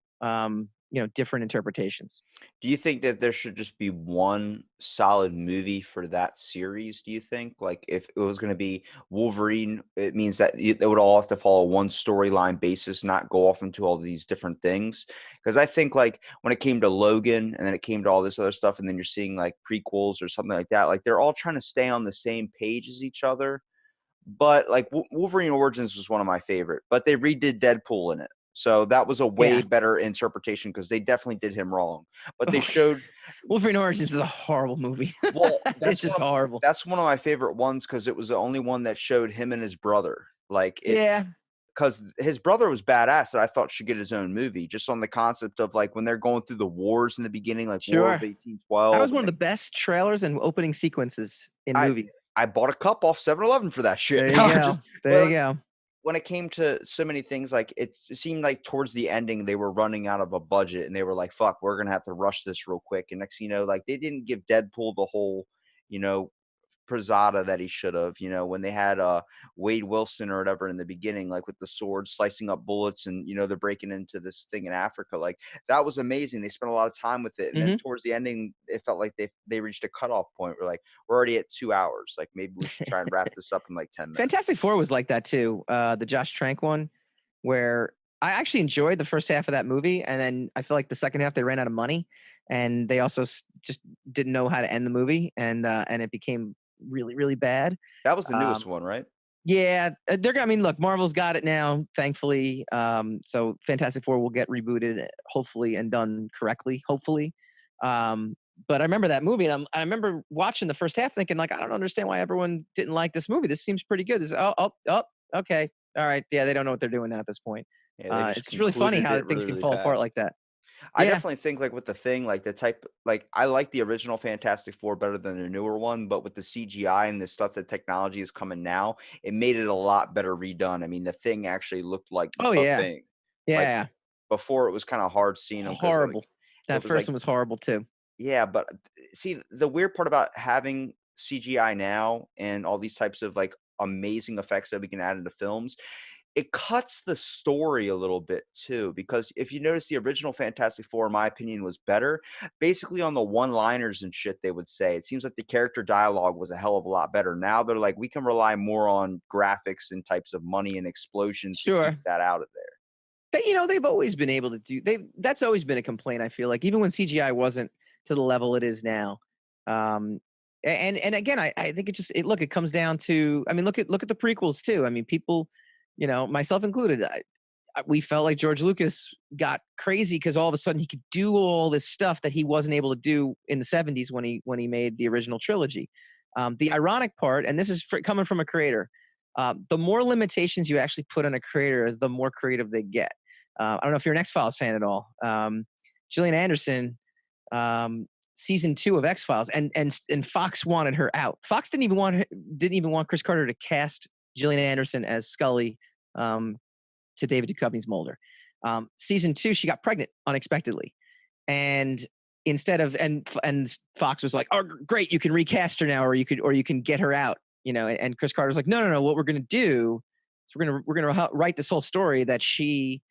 different interpretations. Do you think that there should just be one solid movie for that series? Do you think, like, if it was going to be Wolverine, it means that they would all have to follow one storyline basis, not go off into all these different things? Because I think, like, when it came to Logan, and then it came to all this other stuff, and then you're seeing like prequels or something like that, like they're all trying to stay on the same page as each other. But like Wolverine Origins was one of my favorite, but they redid Deadpool in it. So that was a way Yeah. better interpretation because they definitely did him wrong. But they showed Wolverine Origins is a horrible movie. well, It's just horrible. that's one of my favorite ones because it was the only one that showed him and his brother. Like it Yeah, because his brother was badass that I thought should get his own movie, just on the concept of like when they're going through the wars in the beginning, like War of sure. That 1812. was one of the best trailers and opening sequences in I movies. I bought a cup off 7-Eleven for that shit. There you go. Just There but you go. when it came to so many things, like it seemed like towards the ending they were running out of a budget and they were like, "Fuck, we're gonna have to rush this real quick." And next, thing you know, like they didn't give Deadpool the whole, you know, Prasada that he should have. When they had Wade Wilson or whatever in the beginning, like with the sword slicing up bullets, and they're breaking into this thing in Africa, like that was amazing. They spent a lot of time with it, and then Hmm. towards the ending, it felt like they reached a cutoff point. We're like, we're already at 2 hours. Like maybe we should try and wrap this up in like 10 minutes. Fantastic Four was like that too. The Josh Trank one, where I actually enjoyed the first half of that movie, and then I feel like the second half they ran out of money, and they also just didn't know how to end the movie, and it became really really bad. That was the newest Um, one, right? yeah, they're gonna. I mean, look, Marvel's got it now, thankfully. So Fantastic Four will get rebooted, hopefully, and done correctly, hopefully. But I remember that movie, and I remember watching the first half, thinking like, I don't understand why everyone didn't like this movie. This seems pretty good. Okay, all right, yeah, they don't know what they're doing now at this point. Yeah, they just It's just really funny concluded how it things really, can really fall apart fast. like that. I Yeah. definitely think like with the thing, like the type, like I like the original Fantastic Four better than the newer one, but with the CGI and the stuff that technology is coming now, it made it a lot better redone. I mean, the thing actually looked like Oh the yeah. thing. Like Yeah. before, it was kind of hard seeing them because like Horrible. it That was first like one was horrible too. yeah, but see, the weird part about having CGI now and all these types of like amazing effects that we can add into films, it cuts the story a little bit too. Because if you notice, the original Fantastic Four, in my opinion, was better. Basically, on the one-liners and shit they would say, it seems like the character dialogue was a hell of a lot better. Now they're like, we can rely more on graphics and types of money and explosions to keep Sure. that out of there. They've always been able to do that's always been a complaint, I feel like, even when CGI wasn't to the level it is now. Um and again, I think it comes down to, I mean, look at the prequels too. I mean, people, myself included, we felt like George Lucas got crazy because all of a sudden he could do all this stuff that he wasn't able to do in the 70s when he made the original trilogy. The ironic part, and this is coming from a creator, the more limitations you actually put on a creator, the more creative they get. I don't know if you're an X-Files fan at all. Gillian Anderson, season 2 of X-Files, and Fox wanted her out. Fox didn't even want Chris Carter to cast Gillian Anderson as Scully, to David Duchovny's Mulder. Season 2, she got pregnant unexpectedly, and instead of and Fox was like, "Oh, great, you can recast her now, or you can get her out." And Chris Carter's like, "No. What we're gonna do So we're gonna write this whole story that she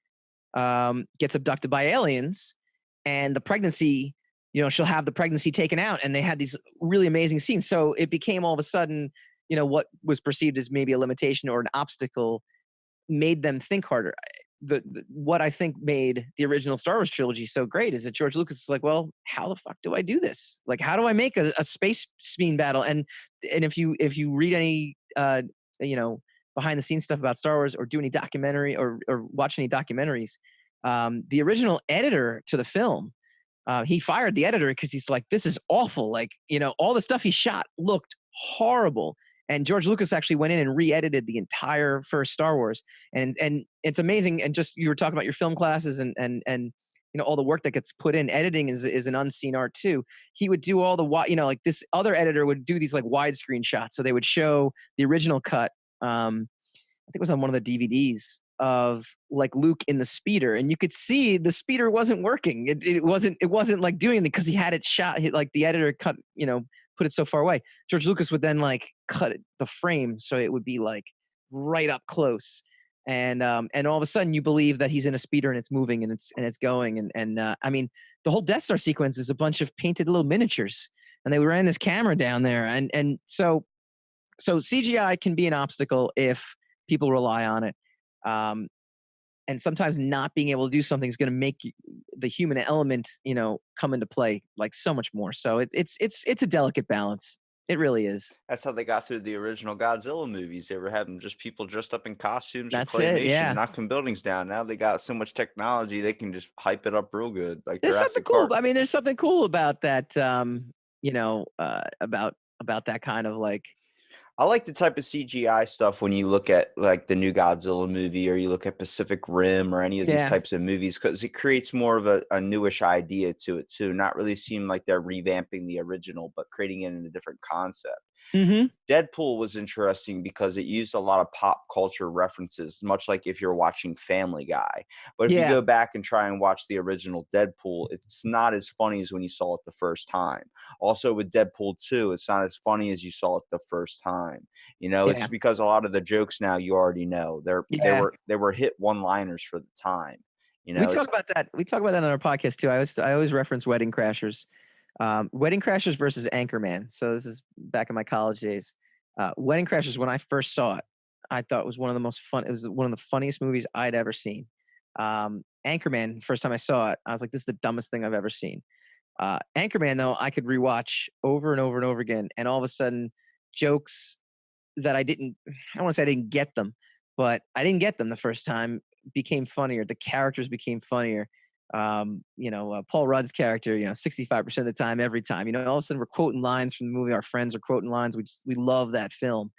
gets abducted by aliens, and the pregnancy, she'll have the pregnancy taken out, and they had these really amazing scenes. So it became all of a sudden, what was perceived as maybe a limitation or an obstacle made them think harder. What I think made the original Star Wars trilogy so great is that George Lucas is like, well, how the fuck do I do this? Like, how do I make a space speed battle? And if you read any behind the scenes stuff about Star Wars, or do any documentary, or watch any documentaries, the original editor to the film, he fired the editor because he's like, this is awful. Like, all the stuff he shot looked horrible. And George Lucas actually went in and re-edited the entire first Star Wars. And it's amazing. And just, you were talking about your film classes and all the work that gets put in. Editing is an unseen art too. He would do all the, like this other editor would do these like widescreen shots. So they would show the original cut. I think it was on one of the DVDs of like Luke in the speeder, and you could see the speeder wasn't working. It wasn't like doing anything because he had it shot. Like the editor cut, put it so far away. George Lucas would then like cut the frame so it would be like right up close, and all of a sudden you believe that he's in a speeder and it's moving and it's going. And I mean, the whole Death Star sequence is a bunch of painted little miniatures, and they ran this camera down there, and so CGI can be an obstacle if people rely on it. And sometimes not being able to do something is going to make the human element, come into play like so much more. So it's a delicate balance. It really is. That's how they got through the original Godzilla movies. They were having just people dressed up in costumes That's or claymation, it, yeah. knocking buildings down. Now they got so much technology, they can just hype it up real good. Like There's something Jurassic cool. Park. I mean, there's something cool about that. About that kind of like. I like the type of CGI stuff when you look at like the new Godzilla movie, or you look at Pacific Rim or any of these Yeah. types of movies, because it creates more of a newish idea to it too. Not really seem like they're revamping the original, but creating it in a different concept. Mm-hmm. Deadpool was interesting because it used a lot of pop culture references, much like if you're watching Family Guy. But if you Yeah. go back and try and watch the original Deadpool, it's not as funny as when you saw it the first time. Also with Deadpool 2, it's not as funny as you saw it the first time. Yeah. It's because a lot of the jokes now you already know. They were hit one-liners for the time. We talk about that. We talk about that on our podcast too. I always reference Wedding Crashers. Wedding Crashers versus Anchorman. So this is back in my college days. Wedding Crashers, when I first saw it, I thought it was one of the most fun. It was one of the funniest movies I'd ever seen. Anchorman, first time I saw it, I was like, this is the dumbest thing I've ever seen. Anchorman, though, I could rewatch over and over and over again. And all of a sudden, jokes that I don't want to say I didn't get them, but I didn't get them the first time, became funnier. The characters became funnier. Paul Rudd's character, 65% of the time, every time, all of a sudden we're quoting lines from the movie. Our friends are quoting lines. We love that film.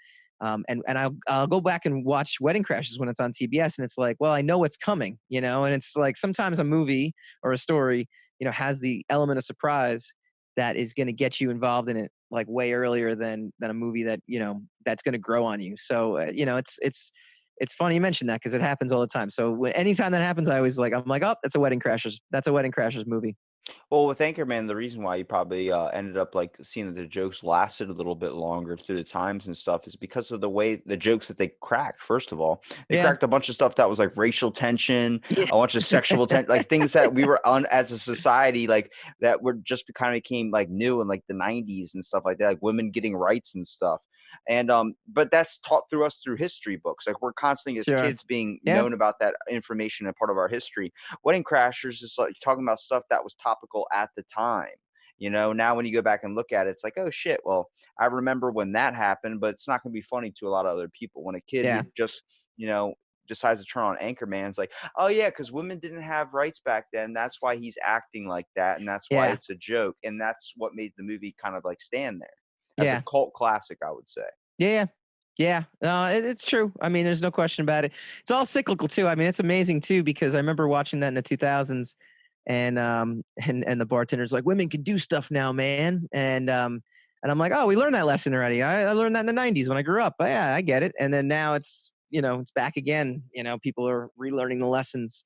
And I'll go back and watch Wedding Crashers when it's on TBS, and it's like, well, I know what's coming, and it's like sometimes a movie or a story, has the element of surprise that is going to get you involved in it like way earlier than a movie that, that's going to grow on you. So, it's funny you mentioned that because it happens all the time. So anytime that happens, I'm like, oh, that's a Wedding Crashers. That's a Wedding Crashers movie. Well, with Anchorman, the reason why you probably ended up like seeing that the jokes lasted a little bit longer through the times and stuff is because of the way the jokes that they cracked. First of all, they cracked a bunch of stuff that was like racial tension, a bunch of sexual tension, like things that we were on as a society, like that were just kind of became like new in like the 90s and stuff like that, like women getting rights and stuff. And but that's taught through us through history books. Like we're constantly as kids being known about that information and part of our history. Wedding Crashers is like talking about stuff that was topical at the time. Now when you go back and look at it, it's like, oh shit, well, I remember when that happened, but it's not going to be funny to a lot of other people. When a kid who just, decides to turn on Anchorman, it's like, oh yeah, because women didn't have rights back then. That's why he's acting like that, and that's why it's a joke, and that's what made the movie kind of like stand there as a cult classic, I would say. Yeah. No, it's true. I mean, there's no question about it. It's all cyclical too. I mean, it's amazing too, because I remember watching that in the 2000s, and the bartender's like, women can do stuff now, man. And I'm like, oh, we learned that lesson already. I learned that in the 90s when I grew up. But yeah, I get it. And then now it's, it's back again. People are relearning the lessons.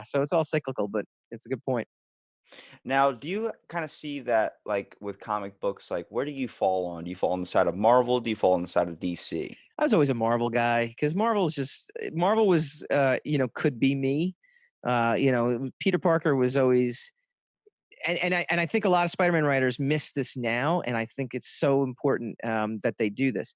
So it's all cyclical, but it's a good point. Now, do you kind of see that like with comic books, like where do you fall on? Do you fall on the side of Marvel? Do you fall on the side of DC? I was always a Marvel guy because Marvel was could be me. Peter Parker was always and I think a lot of Spider-Man writers miss this now, and I think it's so important that they do this.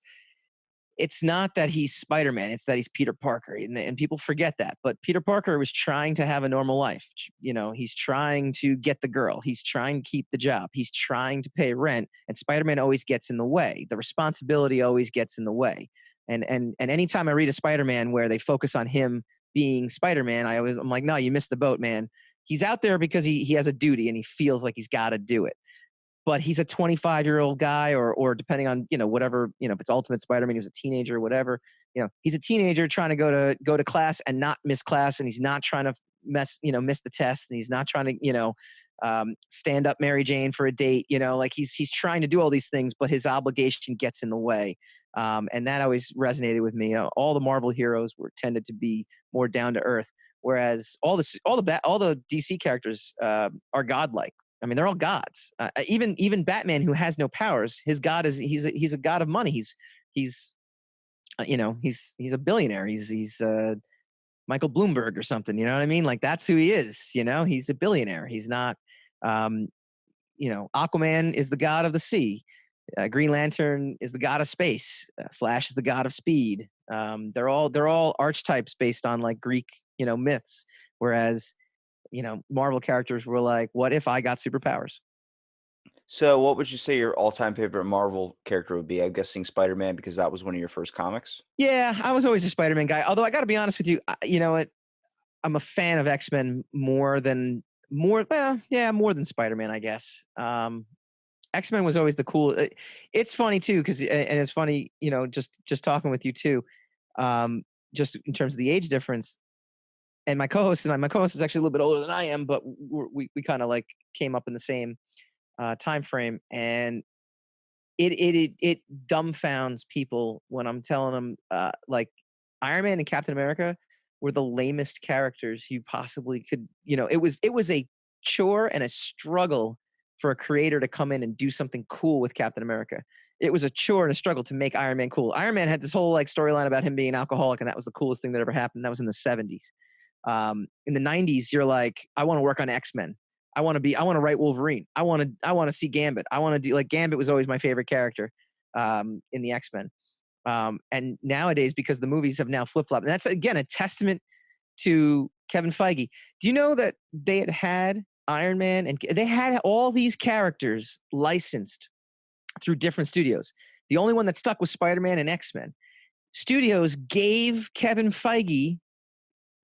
It's not that he's Spider-Man, it's that he's Peter Parker, and people forget that. But Peter Parker was trying to have a normal life. He's trying to get the girl, he's trying to keep the job, he's trying to pay rent, and Spider-Man always gets in the way. The responsibility always gets in the way. And anytime I read a Spider-Man where they focus on him being Spider-Man, I'm like, no, you missed the boat, man. He's out there because he has a duty and he feels like he's got to do it, but he's a 25-year-old guy, or depending on whatever, if it's Ultimate Spider-Man, he was a teenager or whatever. He's a teenager trying to go to class and not miss class, and he's not trying to miss the test, and he's not trying to stand up Mary Jane for a date. Like he's trying to do all these things, but his obligation gets in the way, and that always resonated with me. All the Marvel heroes were tended to be more down to earth, whereas all the DC characters are godlike. I mean, they're all gods. Even Batman, who has no powers, his god is he's a god of money. He's a billionaire. He's Michael Bloomberg or something. You know what I mean? Like that's who he is. He's a billionaire. He's not. Aquaman is the god of the sea. Green Lantern is the god of space. Flash is the god of speed. They're all archetypes based on like Greek myths, whereas Marvel characters were like, what if I got superpowers? So, what would you say your all-time favorite Marvel character would be? I'm guessing Spider-Man because that was one of your first comics. Yeah, I was always a Spider-Man guy. Although I got to be honest with you, you know what? I'm a fan of X-Men more than Spider-Man, I guess. X-Men was always the cool. It's funny too, because and it's funny, just talking with you too, just in terms of the age difference. And my co-host is actually a little bit older than I am, but we kind of like came up in the same time frame, and it dumbfounds people when I'm telling them like Iron Man and Captain America were the lamest characters you possibly could. It was a chore and a struggle for a creator to come in and do something cool with Captain America. It was a chore and a struggle to make Iron Man cool. Iron Man had this whole like storyline about him being an alcoholic, and that was the coolest thing that ever happened. That was in the 70s. In the 90s, you're like, I want to work on X-Men. I want to write Wolverine. I want to see Gambit. I want to do like Gambit was always my favorite character in the X-Men. And nowadays, because the movies have now flip-flopped, and that's again a testament to Kevin Feige. Do you know that they had Iron Man and they had all these characters licensed through different studios? The only one that stuck was Spider-Man and X-Men. Studios gave Kevin Feige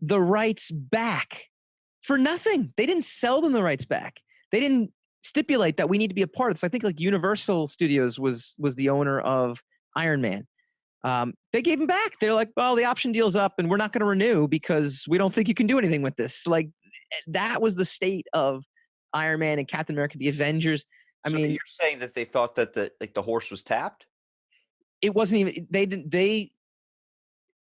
the rights back for nothing. They didn't sell them the rights back. They didn't stipulate that we need to be a part of this. I think like Universal Studios was the owner of Iron Man. They gave him back. They're like, well, the option deal's up and we're not going to renew because we don't think you can do anything with this. Like that was the state of Iron Man and Captain America, the Avengers. I mean, you're saying that they thought that the horse was tapped? It wasn't even, they didn't, they,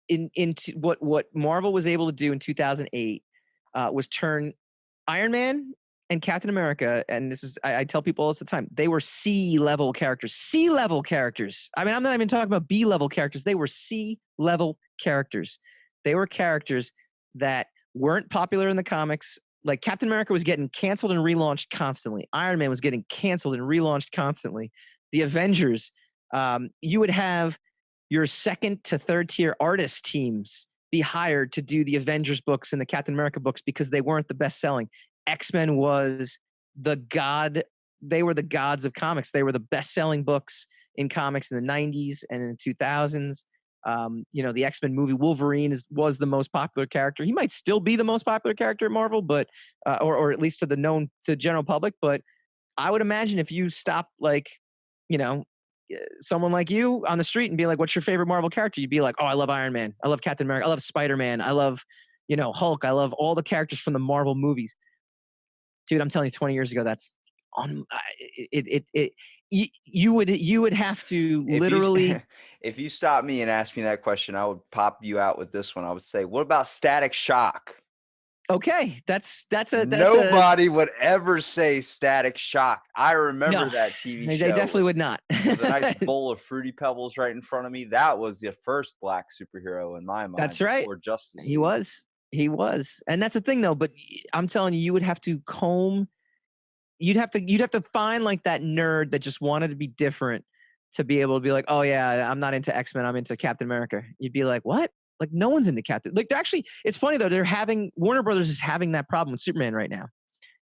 into what Marvel was able to do in 2008 was turn Iron Man and Captain America, and this is I tell people all the time, they were C-level characters. C-level characters. I mean, I'm not even talking about B-level characters. They were C-level characters. They were characters that weren't popular in the comics. Like Captain America was getting canceled and relaunched constantly. Iron Man was getting canceled and relaunched constantly. The Avengers, you would have your second to third tier artist teams be hired to do the Avengers books and the Captain America books because they weren't the best selling. X-Men was the god. They were the gods of comics. They were the best selling books in comics in the 90s and in the 2000s. The X-Men movie Wolverine was the most popular character. He might still be the most popular character at Marvel, but or at least to the general public. But I would imagine if you stop someone like you on the street and be like, what's your favorite Marvel character? You'd be like, oh, I love Iron Man. I love Captain America. I love Spider-Man. I love, Hulk. I love all the characters from the Marvel movies. Dude, I'm telling you, 20 years ago, that's on you would have to literally. If you stop me and ask me that question, I would pop you out with this one. I would say, what about Static Shock? Okay, that's a Nobody would ever say Static Shock. I remember no. that TV They show definitely would not. with a nice bowl of Fruity Pebbles right in front of me. That was the first black superhero in my mind That's right. before Justice He League. was. He was. And that's the thing though, but I'm telling you, you would have to comb you'd have to find like that nerd that just wanted to be different to be able to be like, oh yeah, I'm not into X-Men, I'm into Captain America. You'd be like, what? Like no one's into Captain. Like they're actually, it's funny though, Warner Brothers is having that problem with Superman right now.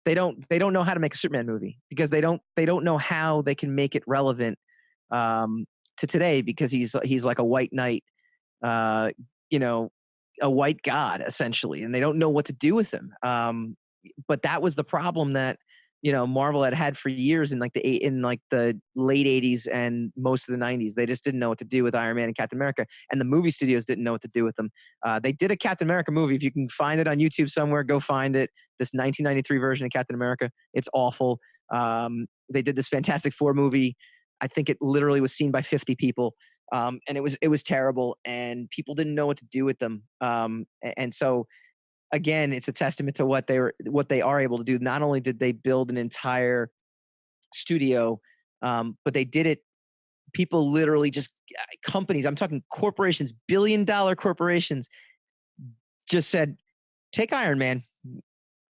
They don't know how to make a Superman movie because they don't know how they can make it relevant to today because he's like a white knight, uh, you know, a white god essentially, and they don't know what to do with him. But that was the problem that Marvel had for years in like the late 80s and most of the 90s. They just didn't know what to do with Iron Man and Captain America, and the movie studios didn't know what to do with them. They did a Captain America movie. If you can find it on YouTube somewhere, go find it. This 1993 version of Captain America. It's awful. They did this Fantastic Four movie. I think it literally was seen by 50 people. And it was terrible, and people didn't know what to do with them. And so again, it's a testament to what they are able to do. Not only did they build an entire studio, but they did it. People literally just companies. I'm talking corporations, billion-dollar corporations, just said, "Take Iron Man.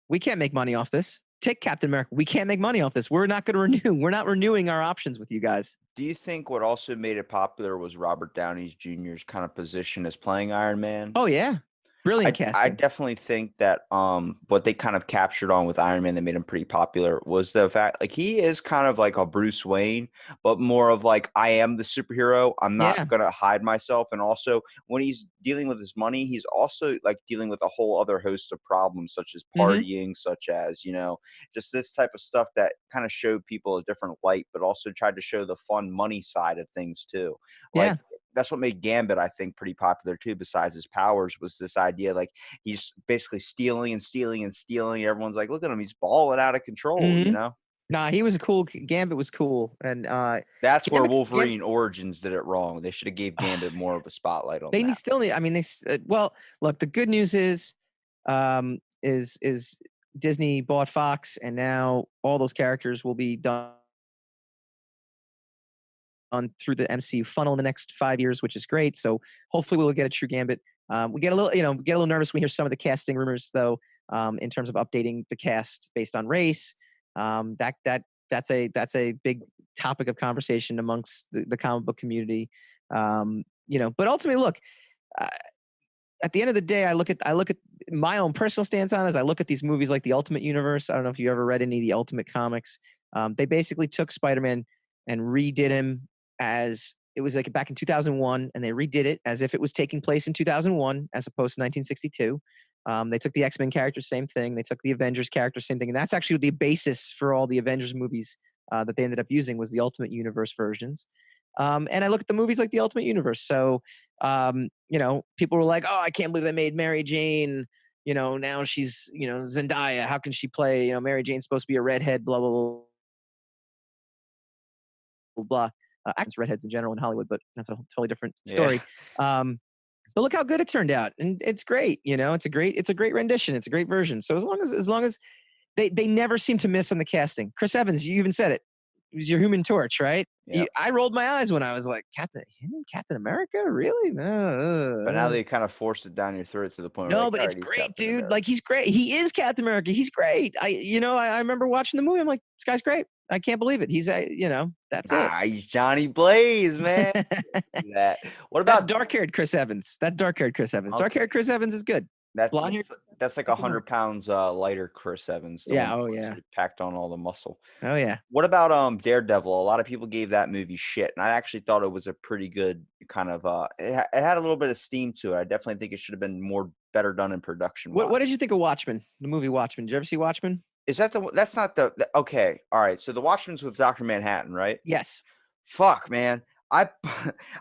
We can't make money off this. Take Captain America. We can't make money off this. We're not going to renew. We're not renewing our options with you guys." Do you think what also made it popular was Robert Downey Jr.'s kind of position as playing Iron Man? Oh yeah, brilliant I casting. definitely think that what they kind of captured on with Iron Man that made him pretty popular was the fact like he is kind of like a Bruce Wayne, but more of like I am the superhero. I'm not Yeah. gonna hide myself. And also when he's dealing with his money, he's also like dealing with a whole other host of problems such as Mm-hmm. partying, such as, just this type of stuff that kind of showed people a different light, but also tried to show the fun money side of things too. Like Yeah. that's what made Gambit, I think, pretty popular too, besides his powers, was this idea like he's basically stealing and stealing and stealing. Everyone's like, look at him, he's balling out of control, Mm-hmm. Nah, he was a cool. Gambit was cool, and That's where Gambit's Wolverine Origins did it wrong. They should have gave Gambit more of a spotlight on they that. need still need. I mean, well, look. The good news is Disney bought Fox, and now all those characters will be done on through the MCU funnel in the next 5 years, which is great. So hopefully we'll get a true Gambit. We get a little, get a little nervous when we hear some of the casting rumors, though, in terms of updating the cast based on race. That's a big topic of conversation amongst the comic book community. But ultimately, look, uh, at the end of the day, I look at my own personal stance on it. As I look at these movies like the Ultimate Universe. I don't know if you ever read any of the Ultimate comics. They basically took Spider-Man and redid him as it was like back in 2001, and they redid it as if it was taking place in 2001 as opposed to 1962. They took the X-Men character, same thing. They took the Avengers character, same thing. And that's actually the basis for all the Avengers movies that they ended up using was the Ultimate Universe versions. And I look at the movies like the Ultimate Universe. So, people were like, oh, I can't believe they made Mary Jane. Now she's, Zendaya. How can she play? Mary Jane's supposed to be a redhead, blah, blah, blah, blah. Actors redheads in general in Hollywood, but that's a totally different story. Yeah. But look how good it turned out, and it's great. It's a great rendition. It's a great version. So as long as they never seem to miss on the casting. Chris Evans, you even said it. He was your Human Torch, right? Yeah. I rolled my eyes when I was like, Captain America, really? But now they kind of forced it down your throat to the point where No, like, but all it's right, he's great, Captain dude. America. Like he's great. He is Captain America. He's great. I remember watching the movie. I'm like, this guy's great. I can't believe it. He's that's it. He's Johnny Blaze, man. That. What That's about dark-haired Chris Evans. okay. Dark-haired Chris Evans is good. That's Blonde-haired. that's like 100 pounds lighter Chris Evans, the Yeah. one Oh who yeah. actually packed on all the muscle. Oh yeah. What about Daredevil? A lot of people gave that movie shit, and I actually thought it was a pretty good kind of it had a little bit of steam to it. I definitely think it should have been better done in production wise. What did you think of Watchmen? The movie Watchmen. Did you ever see Watchmen? Is that that's not okay. All right. So the Watchmen's with Dr. Manhattan, right? Yes. Fuck, man. I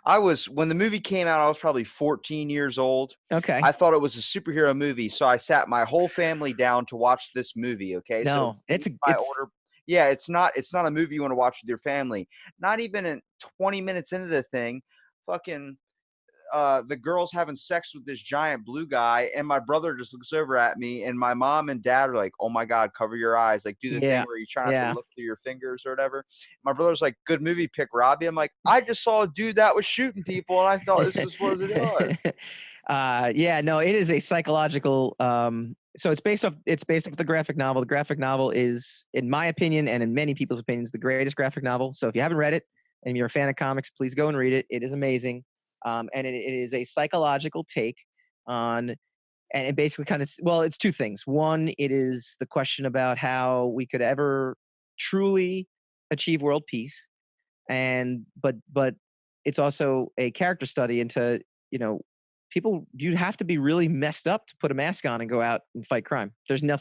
I was when the movie came out, I was probably 14 years old. Okay. I thought it was a superhero movie, so I sat my whole family down to watch this movie, okay? So No, it's yeah, it's not a movie you want to watch with your family. Not even in 20 minutes into the thing, fucking the girl's having sex with this giant blue guy, and my brother just looks over at me, and my mom and dad are like, "Oh my god, cover your eyes!" Like do the thing Yeah. where you try not to Yeah. look through your fingers or whatever. My brother's like, "Good movie pick, Robbie." I'm like, "I just saw a dude that was shooting people, and I thought this is what it was." Yeah, no, it is a psychological. So it's based off the graphic novel. The graphic novel is, in my opinion, and in many people's opinions, the greatest graphic novel. So if you haven't read it and you're a fan of comics, please go and read it. It is amazing, and it is a psychological take on, and it basically kind of, well, it's two things. One, it is the question about how we could ever truly achieve world peace, and but it's also a character study into, you know, people, you'd have to be really messed up to put a mask on and go out and fight crime. There's no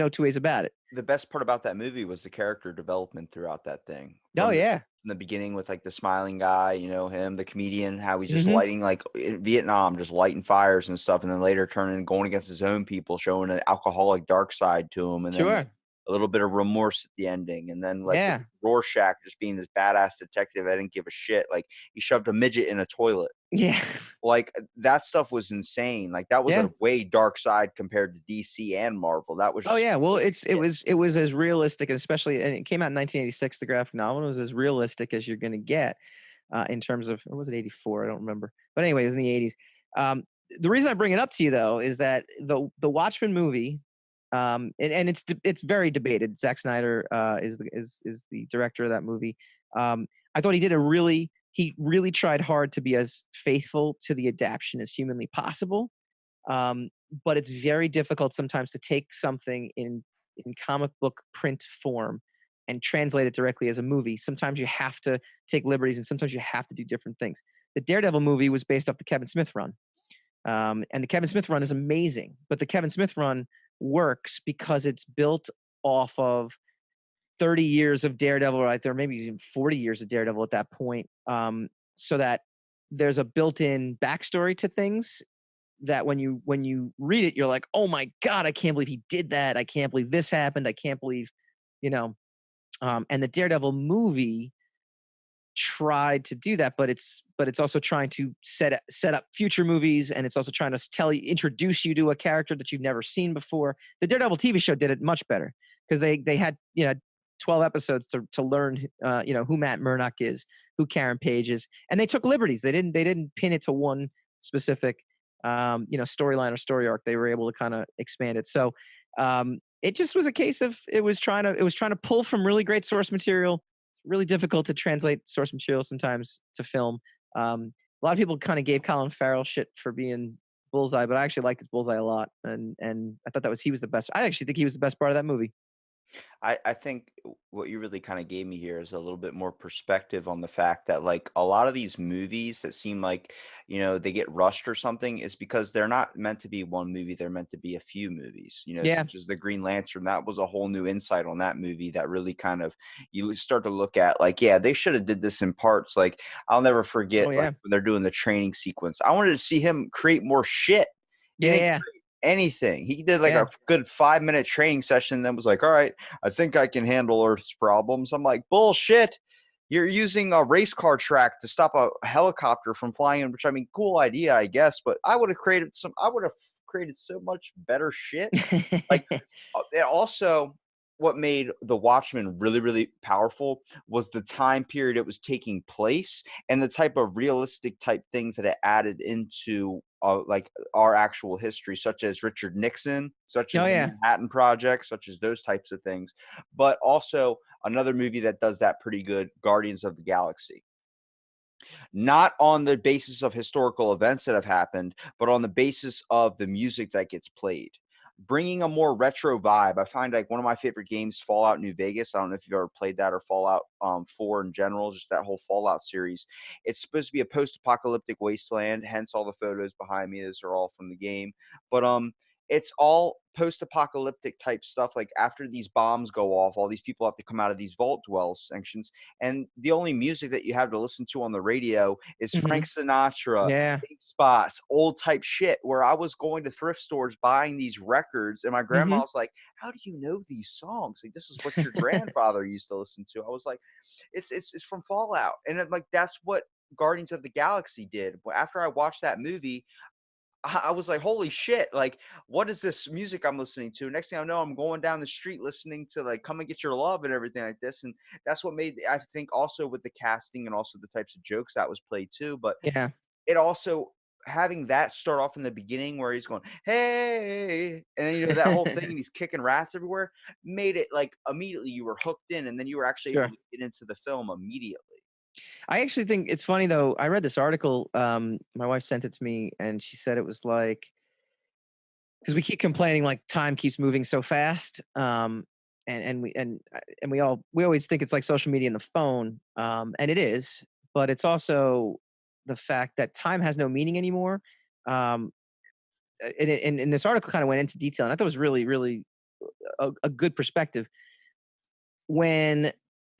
two ways about it. The best part about that movie was the character development throughout that thing. Oh yeah. From the beginning with like the smiling guy, him, the comedian, how he's just Hmm. lighting like in Vietnam, just lighting fires and stuff, and then later turning going against his own people, showing an alcoholic dark side to him, and then Sure. a little bit of remorse at the ending, and then like with Yeah. Rorschach just being this badass detective that didn't give a shit. Like he shoved a midget in a toilet. Yeah. Like that stuff was insane. Like that was Yeah. a way dark side compared to DC and Marvel. That was Oh just yeah. Well, it was as realistic, especially, and it came out in 1986. The graphic novel, it was as realistic as you're going to get, in terms of, or was it 84? I don't remember. But anyway, it was in the 80s. Um, the reason I bring it up to you though is that the Watchmen movie, and it's very debated. Zack Snyder is the director of that movie. I thought he really tried hard to be as faithful to the adaptation as humanly possible. Um, but it's very difficult sometimes to take something in comic book print form and translate it directly as a movie. Sometimes you have to take liberties, and sometimes you have to do different things. The Daredevil movie was based off the Kevin Smith run, and the Kevin Smith run is amazing. But the Kevin Smith run works because it's built off of 30 years of Daredevil right there, maybe even 40 years of Daredevil at that point. So that there's a built-in backstory to things that when you read it, you're like, oh my god, I can't believe he did that. I can't believe this happened. I can't believe, you know. And the Daredevil movie tried to do that, but it's also trying to set up future movies, and it's also trying to introduce you to a character that you've never seen before. The Daredevil TV show did it much better because they had 12 episodes to learn who Matt Murdock is, who Karen Page is, and they took liberties. They didn't pin it to one specific storyline or story arc. They were able to kind of expand it. So it just was a case of it was trying to pull from really great source material. It's really difficult to translate source material sometimes to film. A lot of people kind of gave Colin Farrell shit for being Bullseye, but I actually liked his Bullseye a lot, and I thought he was the best. I actually think he was the best part of that movie. I think what you really kind of gave me here is a little bit more perspective on the fact that like a lot of these movies that seem like they get rushed or something is because they're not meant to be one movie, they're meant to be a few movies, Yeah. such as the Green Lantern. That was a whole new insight on that movie that really kind of you start to look at like, yeah, they should have did this in parts. Like I'll never forget Oh like yeah. when they're doing the training sequence, I wanted to see him create more shit. He Yeah. didn't Yeah. anything. He did like Yeah. a good 5-minute training session, then was like, all right, I think I can handle Earth's problems. I'm like, bullshit. You're using a race car track to stop a helicopter from flying in, which I mean, cool idea, I guess, but I would have created so much better shit. Like it also what made The Watchmen really, really powerful was the time period it was taking place and the type of realistic type things that it added into like our actual history, such as Richard Nixon, such Oh as the yeah. Manhattan Project, such as those types of things. But also another movie that does that pretty good, Guardians of the Galaxy. Not on the basis of historical events that have happened, but on the basis of the music that gets played. Bringing a more retro vibe. I find like one of my favorite games, Fallout New Vegas. I don't know if you've ever played that or Fallout 4 in general, just that whole Fallout series. It's supposed to be a post-apocalyptic wasteland, hence all the photos behind me. Those are all from the game. But it's all post-apocalyptic type stuff. Like after these bombs go off, all these people have to come out of these vault dwell sections, and the only music that you have to listen to on the radio is Hmm. Frank Sinatra, Yeah. Pink Spots, old type shit. Where I was going to thrift stores buying these records, and my grandma Hmm. was like, "How do you know these songs? Like this is what your grandfather used to listen to." I was like, "It's from Fallout," and like that's what Guardians of the Galaxy did. After I watched that movie, I was like, holy shit, like, what is this music I'm listening to? Next thing I know, I'm going down the street listening to like Come and Get Your Love and everything like this. And that's what made, I think, also with the casting and also the types of jokes that was played too. But Yeah, it also having that start off in the beginning where he's going, hey, and then, that whole thing, and he's kicking rats everywhere, made it like immediately you were hooked in, and then you were actually able sure. to get into the film immediately. I actually think it's funny though. I read this article. My wife sent it to me, and she said it was like, because we keep complaining like time keeps moving so fast. And we always think it's like social media and the phone. And it is, but it's also the fact that time has no meaning anymore. Um, and this article kind of went into detail, and I thought it was really, really a good perspective. When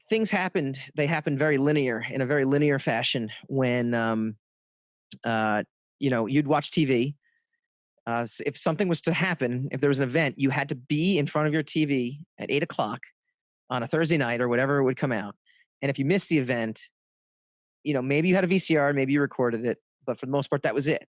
things happened, they happened very linear in a very linear fashion. When you'd watch TV. If something was to happen, if there was an event, you had to be in front of your TV at 8 o'clock on a Thursday night or whatever it would come out. And if you missed the event, maybe you had a VCR, maybe you recorded it, but for the most part, that was it.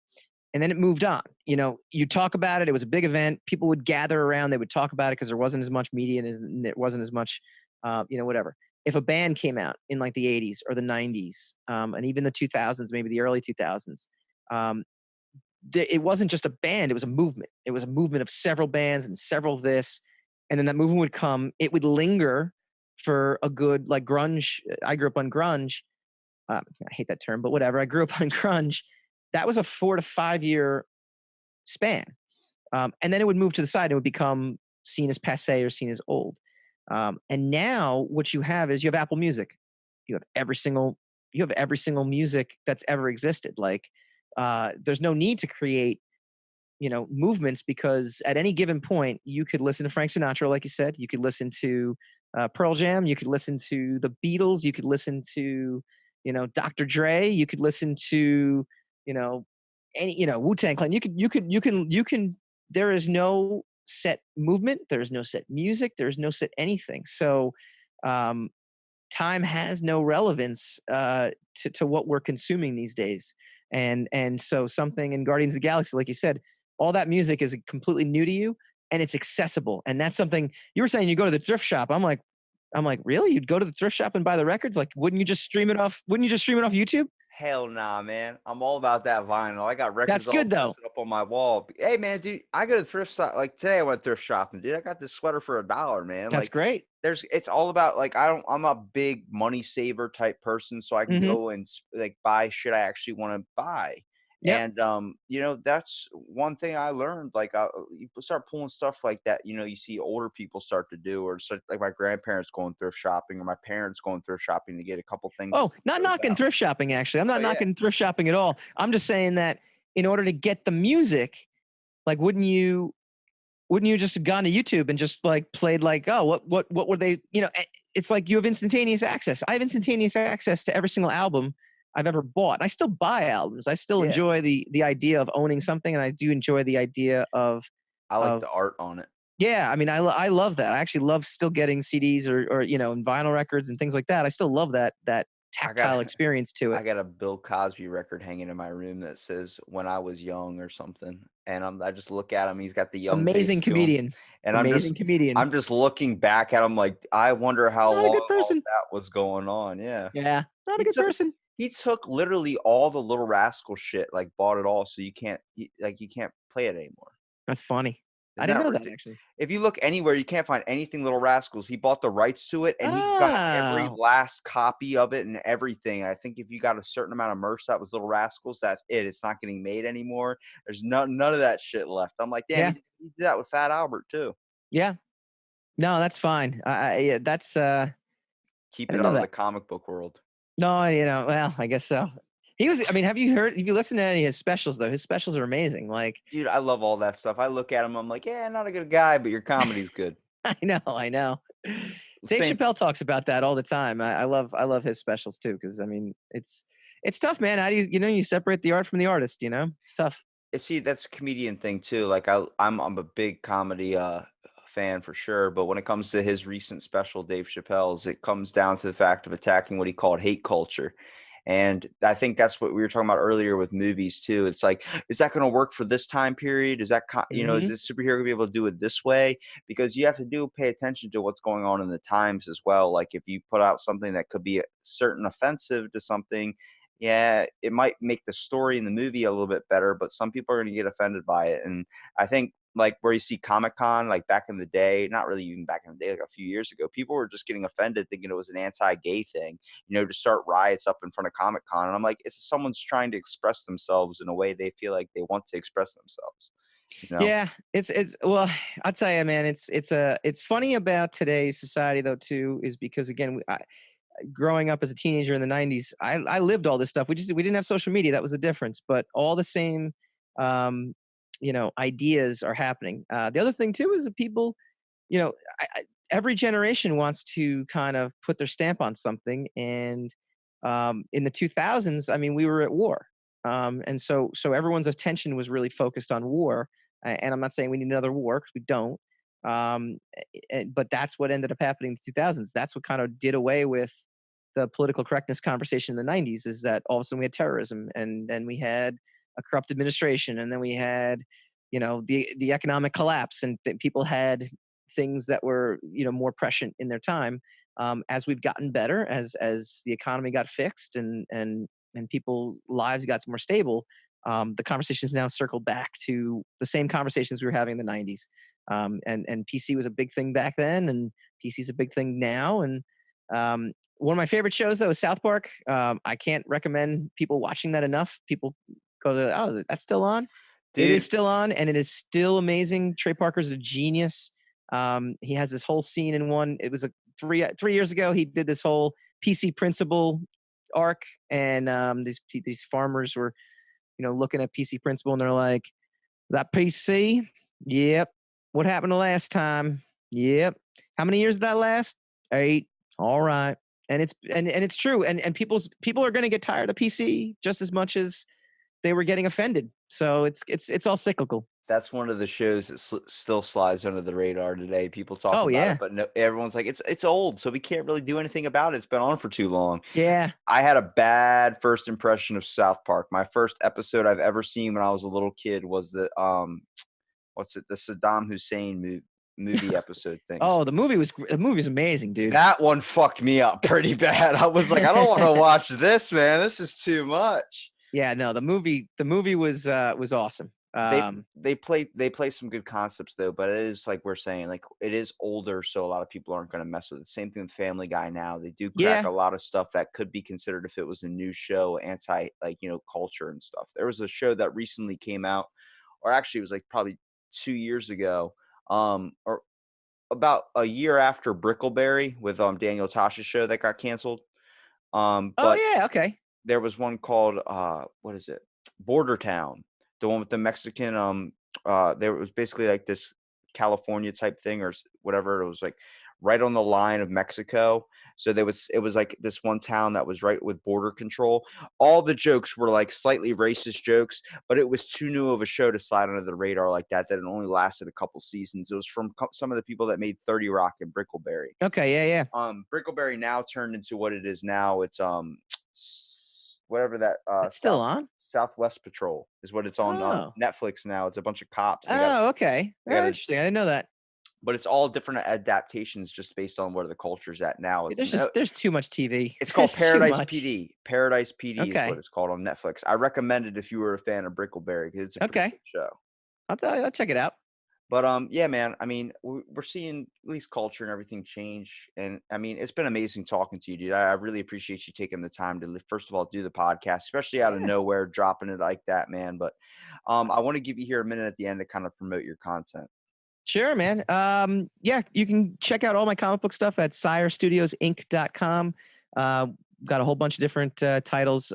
And then it moved on. You talk about it. It was a big event. People would gather around. They would talk about it because there wasn't as much media and it wasn't as much, whatever. If a band came out in like the 80s or the 90s, and even the 2000s, maybe the early 2000s, it wasn't just a band, it was a movement. It was a movement of several bands and several this. And then that movement would come, it would linger for a good, like grunge. I grew up on grunge. I hate that term, but whatever. I grew up on grunge. That was a 4 to 5 year span. And then it would move to the side and it would become seen as passe or seen as old. And now what you have is you have Apple Music. You have every single music that's ever existed. Like, there's no need to create, movements, because at any given point you could listen to Frank Sinatra, like you said. You could listen to Pearl Jam. You could listen to the Beatles. You could listen to, Dr. Dre. You could listen to, any, Wu-Tang Clan. You can. There is no set movement. There is no set music. There is no set anything. So, time has no relevance to what we're consuming these days. And so something in Guardians of the Galaxy, like you said, all that music is completely new to you and it's accessible. And that's something you were saying. You go to the thrift shop. I'm like, really? You'd go to the thrift shop and buy the records? Like, wouldn't you just stream it off YouTube? Hell nah, man. I'm all about that vinyl. I got That's records all good though. posted up on my wall. Hey, man, dude, I go to thrift shop. Like today, I went thrift shopping, dude. I got this sweater for $1, man. That's Like, great. it's all about like I'm a big money saver type person, so I can Mm-hmm. go and like buy shit I actually want to buy. Yep. And that's one thing I learned. Like, you start pulling stuff like that. You see older people start to do, or start, like my grandparents going thrift shopping, or my parents going thrift shopping to get a couple things. Oh, not knocking thrift shopping, actually. I'm not Oh, yeah. knocking thrift shopping at all. I'm just saying that in order to get the music, like, wouldn't you just have gone to YouTube and just like played like, oh, what were they, it's like you have instantaneous access. I have instantaneous access to every single album I've ever bought. I still buy albums. I still Yeah. enjoy the idea of owning something, and I do enjoy the idea of I like the art on it. yeah. I mean, I love that. I actually love still getting CDs or and vinyl records and things like that. I still love that tactile experience to I it. got a Bill Cosby record hanging in my room that says "When I Was Young" or something, and I just look at him. He's got the young Amazing face to him, comedian. and Amazing comedian. I'm just looking back at him like, I wonder how Not a long good all person. that was going on. Yeah, Yeah, not a he good took person. he took literally all the Little Rascal shit, like bought it all, so you can't play it anymore. That's funny. I Isn't didn't that know that ridiculous? actually. If you look anywhere, you can't find anything Little Rascals. He bought the rights to it, and he got every Oh, last copy of it and everything. I think if you got a certain amount of merch that was Little Rascals, that's it. It's not getting made anymore. There's none of that shit left. I'm like, damn, yeah, he did that with Fat Albert too. yeah. No, that's fine. Yeah, that's I Keeping it didn't know out of the that. comic book world. No, well, I guess so. He was. I mean, have you listened to any of his specials though? His specials are amazing. Like, Dude, I love all that stuff. I look at him, I'm like, yeah, not a good guy, but your comedy's good. I know. Dave Same. Chappelle talks about that all the time. I love his specials too, because I mean, it's tough, man. How do you separate the art from the artist? It's tough. See, that's a comedian thing too. Like I'm a big comedy fan for sure, but when it comes to his recent special, Dave Chappelle's, it comes down to the fact of attacking what he called hate culture. And I think that's what we were talking about earlier with movies too. It's like, is that going to work for this time period? Is that, is Hmm. this superhero going to be able to do it this way? Because you have to pay attention to what's going on in the times as well. Like if you put out something that could be a certain offensive to something, yeah, it might make the story in the movie a little bit better, but some people are going to get offended by it. And I think like where you see Comic-Con, like back in the day, not really even back in the day, like a few years ago, people were just getting offended thinking it was an anti-gay thing, to start riots up in front of Comic-Con. And I'm like, it's someone's trying to express themselves in a way they feel like they want to express themselves, you know? Yeah, it's well, I'll tell you, man. It's funny about today's society though too, is because again, growing up as a teenager in the '90s, I lived all this stuff. We didn't have social media. That was the difference. But all the same, um, ideas are happening. The other thing too is that people, you know, every generation wants to kind of put their stamp on something. And in the 2000s, I mean, we were at war, and so everyone's attention was really focused on war. And I'm not saying we need another war because we don't. Um, but that's what ended up happening in the 2000s. That's what kind of did away with the political correctness conversation in the 90s. Is that all of a sudden we had terrorism, and then we had a corrupt administration, and then we had, the economic collapse, and people had things that were more prescient in their time. As we've gotten better, as the economy got fixed, and people's lives got more stable, the conversations now circle back to the same conversations we were having in the 90s. And PC was a big thing back then, and PC is a big thing now. And one of my favorite shows though is South Park. I can't recommend people watching that enough. People go to, oh, that's still on. It is Dude, still on, and it is still amazing. Trey Parker's a genius. He has this whole scene in one. It was three years ago. He did this whole PC principal arc, and these farmers were, looking at PC principal, and they're like, "That PC? Yep. What happened the last time? Yep. How many years did that last? 8. All right." And it's true. And people are going to get tired of PC just as much as they were getting offended. So it's all cyclical. that's one of the shows that still slides under the radar today. People talk Oh about it, yeah, but no, everyone's like, it's old, so we can't really do anything about it. It's been on for too long. yeah. I had a bad first impression of South Park. My first episode I've ever seen when I was a little kid was what's it, the Saddam Hussein movie episode things. Oh, the movie was amazing, dude. That one fucked me up pretty bad. I was like, I don't want to watch this, man. This is too much. Yeah, no, the movie was awesome. They play some good concepts though, but it is like we're saying, like it is older, so a lot of people aren't going to mess with it. Same thing with Family Guy now. They do crack Yeah. a lot of stuff that could be considered if it was a new show, anti like culture and stuff. There was a show that recently came out, or actually it was like probably 2 years ago, or about a year after Brickleberry with Daniel Tosh's show that got canceled. Oh But yeah. Okay. there was one called what is it? Border Town, the one with the Mexican there was basically like this California type thing or whatever. It was like right on the line of Mexico. So it was like this one town that was right with border control. All the jokes were like slightly racist jokes, but it was too new of a show to slide under the radar like that it only lasted a couple seasons. It was from some of the people that made 30 Rock and Brickleberry. Okay. Yeah. Yeah. Brickleberry now turned into what it is now. It's whatever that It's still on. Southwest Patrol is what it's on Oh. Netflix now. It's a bunch of cops. Oh. Okay. They got Oh, a, interesting. I didn't know that. but it's all different adaptations just based on where the culture's at now. There's too much TV. It's called There's too Paradise much. PD. Paradise PD is what Okay. it's called on Netflix. I recommend it if you were a fan of Brickleberry because it's a pretty Okay. good show. I'll check it out. But yeah, man. I mean, we're seeing at least culture and everything change, and I mean, it's been amazing talking to you, dude. I really appreciate you taking the time to first of all do the podcast, especially out of Yeah. nowhere, dropping it like that, man. But I want to give you here a minute at the end to kind of promote your content. Sure, man. Yeah, you can check out all my comic book stuff at SireStudiosInc.com. Got a whole bunch of different titles.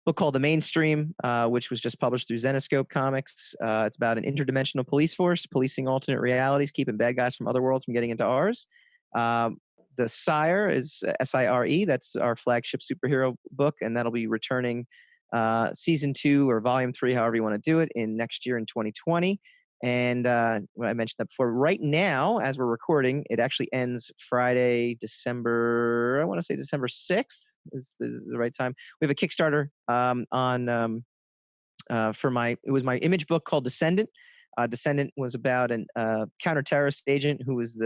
Book called The Mainstream, which was just published through Zenescope Comics. It's about an interdimensional police force policing alternate realities, keeping bad guys from other worlds from getting into ours. The Sire is SIRE. That's our flagship superhero book, and that'll be returning season 2 or volume 3, however you want to do it, in next year in 2020. And when I mentioned that before, right now, as we're recording, it actually ends Friday, I want to say December 6th is the right time. We have a Kickstarter on it was my image book called Descendant. Descendant was about a counter-terrorist agent who was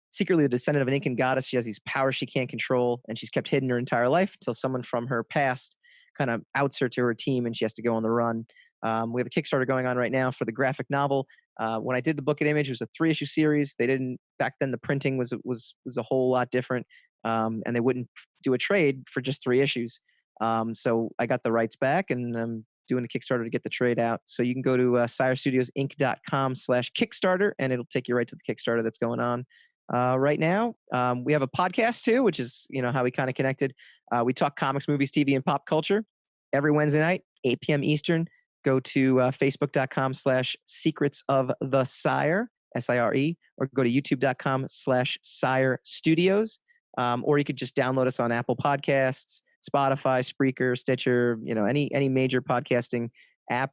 secretly the descendant of an Incan goddess. She has these powers she can't control, and she's kept hidden her entire life until someone from her past kind of outs her to her team, and she has to go on the run. We have a Kickstarter going on right now for the graphic novel. When I did the book and image, it was a 3-issue series. They didn't back then. The printing was a whole lot different, and they wouldn't do a trade for just 3 issues. So I got the rights back, and I'm doing a Kickstarter to get the trade out. So you can go to SireStudiosInc.com/Kickstarter, and it'll take you right to the Kickstarter that's going on right now. We have a podcast too, which is how we kind of connected. We talk comics, movies, TV, and pop culture every Wednesday night, 8 p.m. Eastern. Go to Facebook.com/Secrets of the Sire, SIRE, or go to YouTube.com/Sire Studios. Or you could just download us on Apple Podcasts, Spotify, Spreaker, Stitcher, any major podcasting app.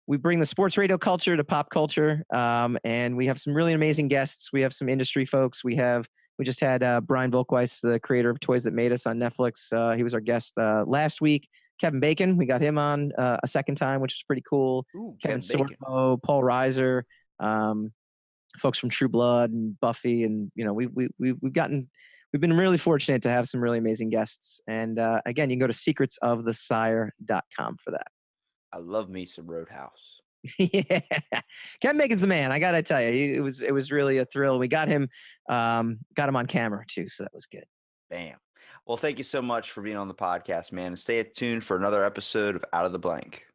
We bring the sports radio culture to pop culture, and we have some really amazing guests. We have some industry folks. We just had Brian Volkweis, the creator of Toys That Made Us on Netflix. He was our guest last week. Kevin Bacon, we got him on a second time, which is pretty cool. Ooh, Kevin Bacon. Sorbo, Paul Reiser, folks from True Blood and Buffy, and we've been really fortunate to have some really amazing guests. And again, you can go to secretsofthesire.com for that. I love me some Roadhouse. Yeah, Kevin Bacon's the man. I gotta tell you, it was really a thrill. We got him on camera too, so that was good. Bam. Well, thank you so much for being on the podcast, man. And stay tuned for another episode of Out of the Blank.